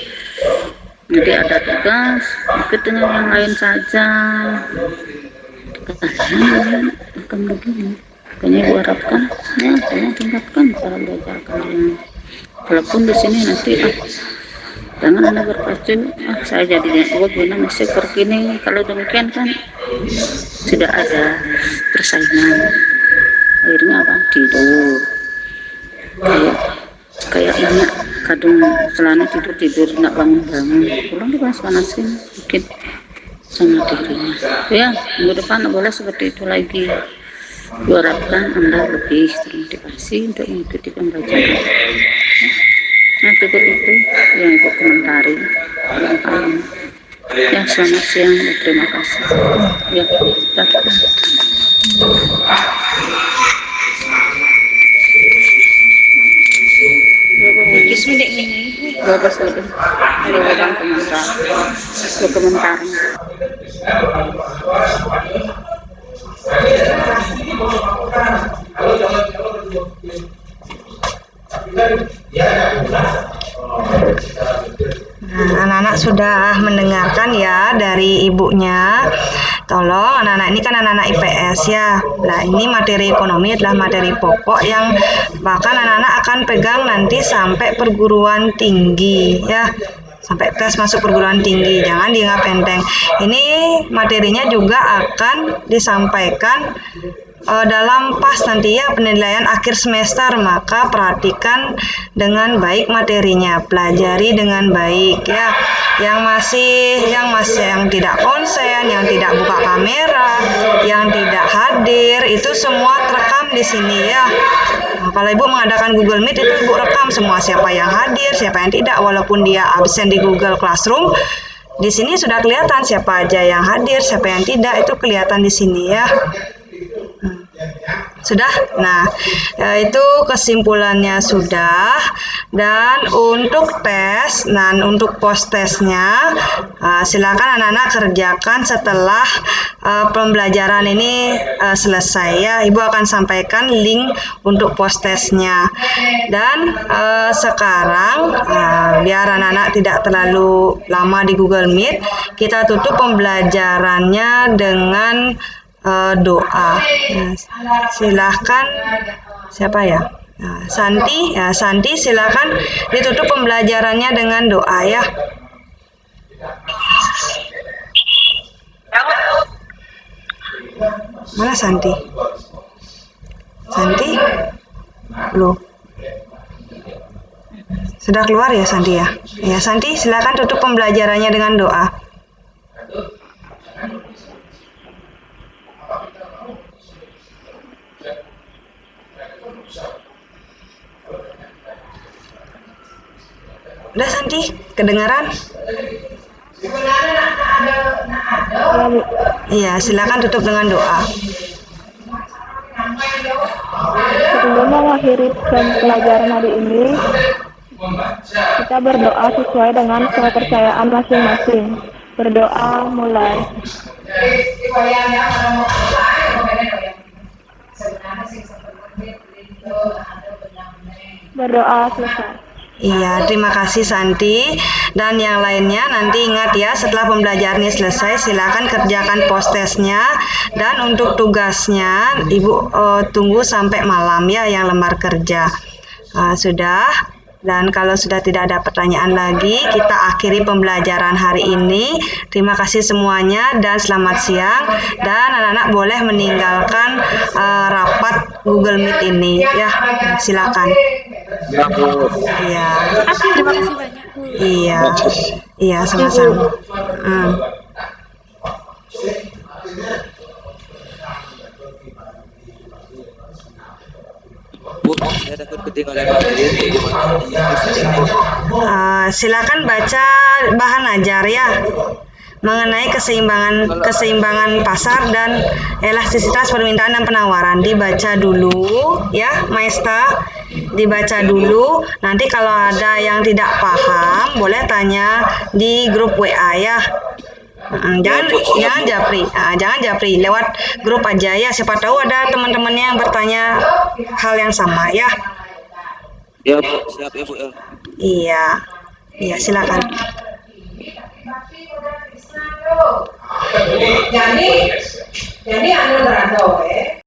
Jadi ada tugas ikut dengan yang lain saja. Kalian akan begini. Makanya Ibu harapkan ya tolong tingkatkan cara belajar kalian. Walaupun di sini nanti jangan Anda berpacu, saya jadinya guna masih begini. Kalau demikian kan tidak ada persaingan. Akhirnya apa? Tidur. Kayak banyak kadang celana tidur nggak bangun pulang dipanas-panasin mungkin sama dirinya ya. Minggu depan nggak boleh seperti itu lagi. Diharapkan Anda lebih termotivasi untuk mengikuti pembelajaran. Nah cukup itu yang Ibu komentari. Ya selamat siang dan terima kasih. Ya bagus lebih ada orang komentar.
Nah, anak-anak sudah mendengarkan ya dari ibunya. Tolong anak-anak ini kan anak-anak IPS ya. Nah, ini materi ekonomi adalah materi pokok yang bahkan anak-anak akan pegang nanti sampai perguruan tinggi ya. Sampai tes masuk perguruan tinggi. Jangan dianggap enteng. Ini materinya juga akan disampaikan dalam pas nanti ya penilaian akhir semester, maka perhatikan dengan baik materinya, pelajari dengan baik ya. Yang tidak konsen, yang tidak buka kamera, yang tidak hadir, itu semua terekam di sini ya. Nah, kalau Ibu mengadakan Google Meet itu Ibu rekam semua siapa yang hadir, siapa yang tidak, walaupun dia absen di Google Classroom. Di sini sudah kelihatan siapa aja yang hadir, siapa yang tidak, itu kelihatan di sini ya. Sudah? Nah, itu kesimpulannya sudah. Dan untuk tes, dan untuk post tesnya, silakan anak-anak kerjakan setelah pembelajaran ini selesai ya. Ibu akan sampaikan link untuk post tesnya. Dan sekarang, biar anak-anak tidak terlalu lama di Google Meet, kita tutup pembelajarannya dengan doa. Nah, silahkan siapa ya? Nah, Santi silakan ditutup pembelajarannya dengan doa ya. Mana Santi? Loh. Sudah keluar ya Santi ya? Ya Santi silakan tutup pembelajarannya dengan doa. Udah Santi, kedengaran? Iya, silakan tutup dengan doa.
Sebelum mengakhiri pelajaran hari ini, kita berdoa sesuai dengan kepercayaan masing-masing. Berdoa mulai. Berdoa selesai.
Iya, terima kasih Santi. Dan yang lainnya nanti ingat ya, setelah pembelajaran ini selesai, silakan kerjakan post testnya. Dan untuk tugasnya, Ibu tunggu sampai malam ya, yang lembar kerja. Sudah. Dan kalau sudah tidak ada pertanyaan lagi, kita akhiri pembelajaran hari ini. Terima kasih semuanya dan selamat siang. Dan anak-anak boleh meninggalkan rapat Google Meet ini ya. Silakan. Iya.
Terima kasih banyak, Bu.
Iya, sama-sama.
Bu, saya takut ketinggalan materi.
Silakan baca bahan ajar ya. mengenai keseimbangan pasar dan elastisitas permintaan dan penawaran. Dibaca dulu ya, Maesta. Dibaca dulu. Nanti kalau ada yang tidak paham, boleh tanya di grup WA ya. Jangan japri, lewat grup aja ya. Siapa tahu ada teman-temannya yang bertanya hal yang sama ya.
Ya, Bu. Siap ya, Bu.
Iya, silakan.
Jadi anu berado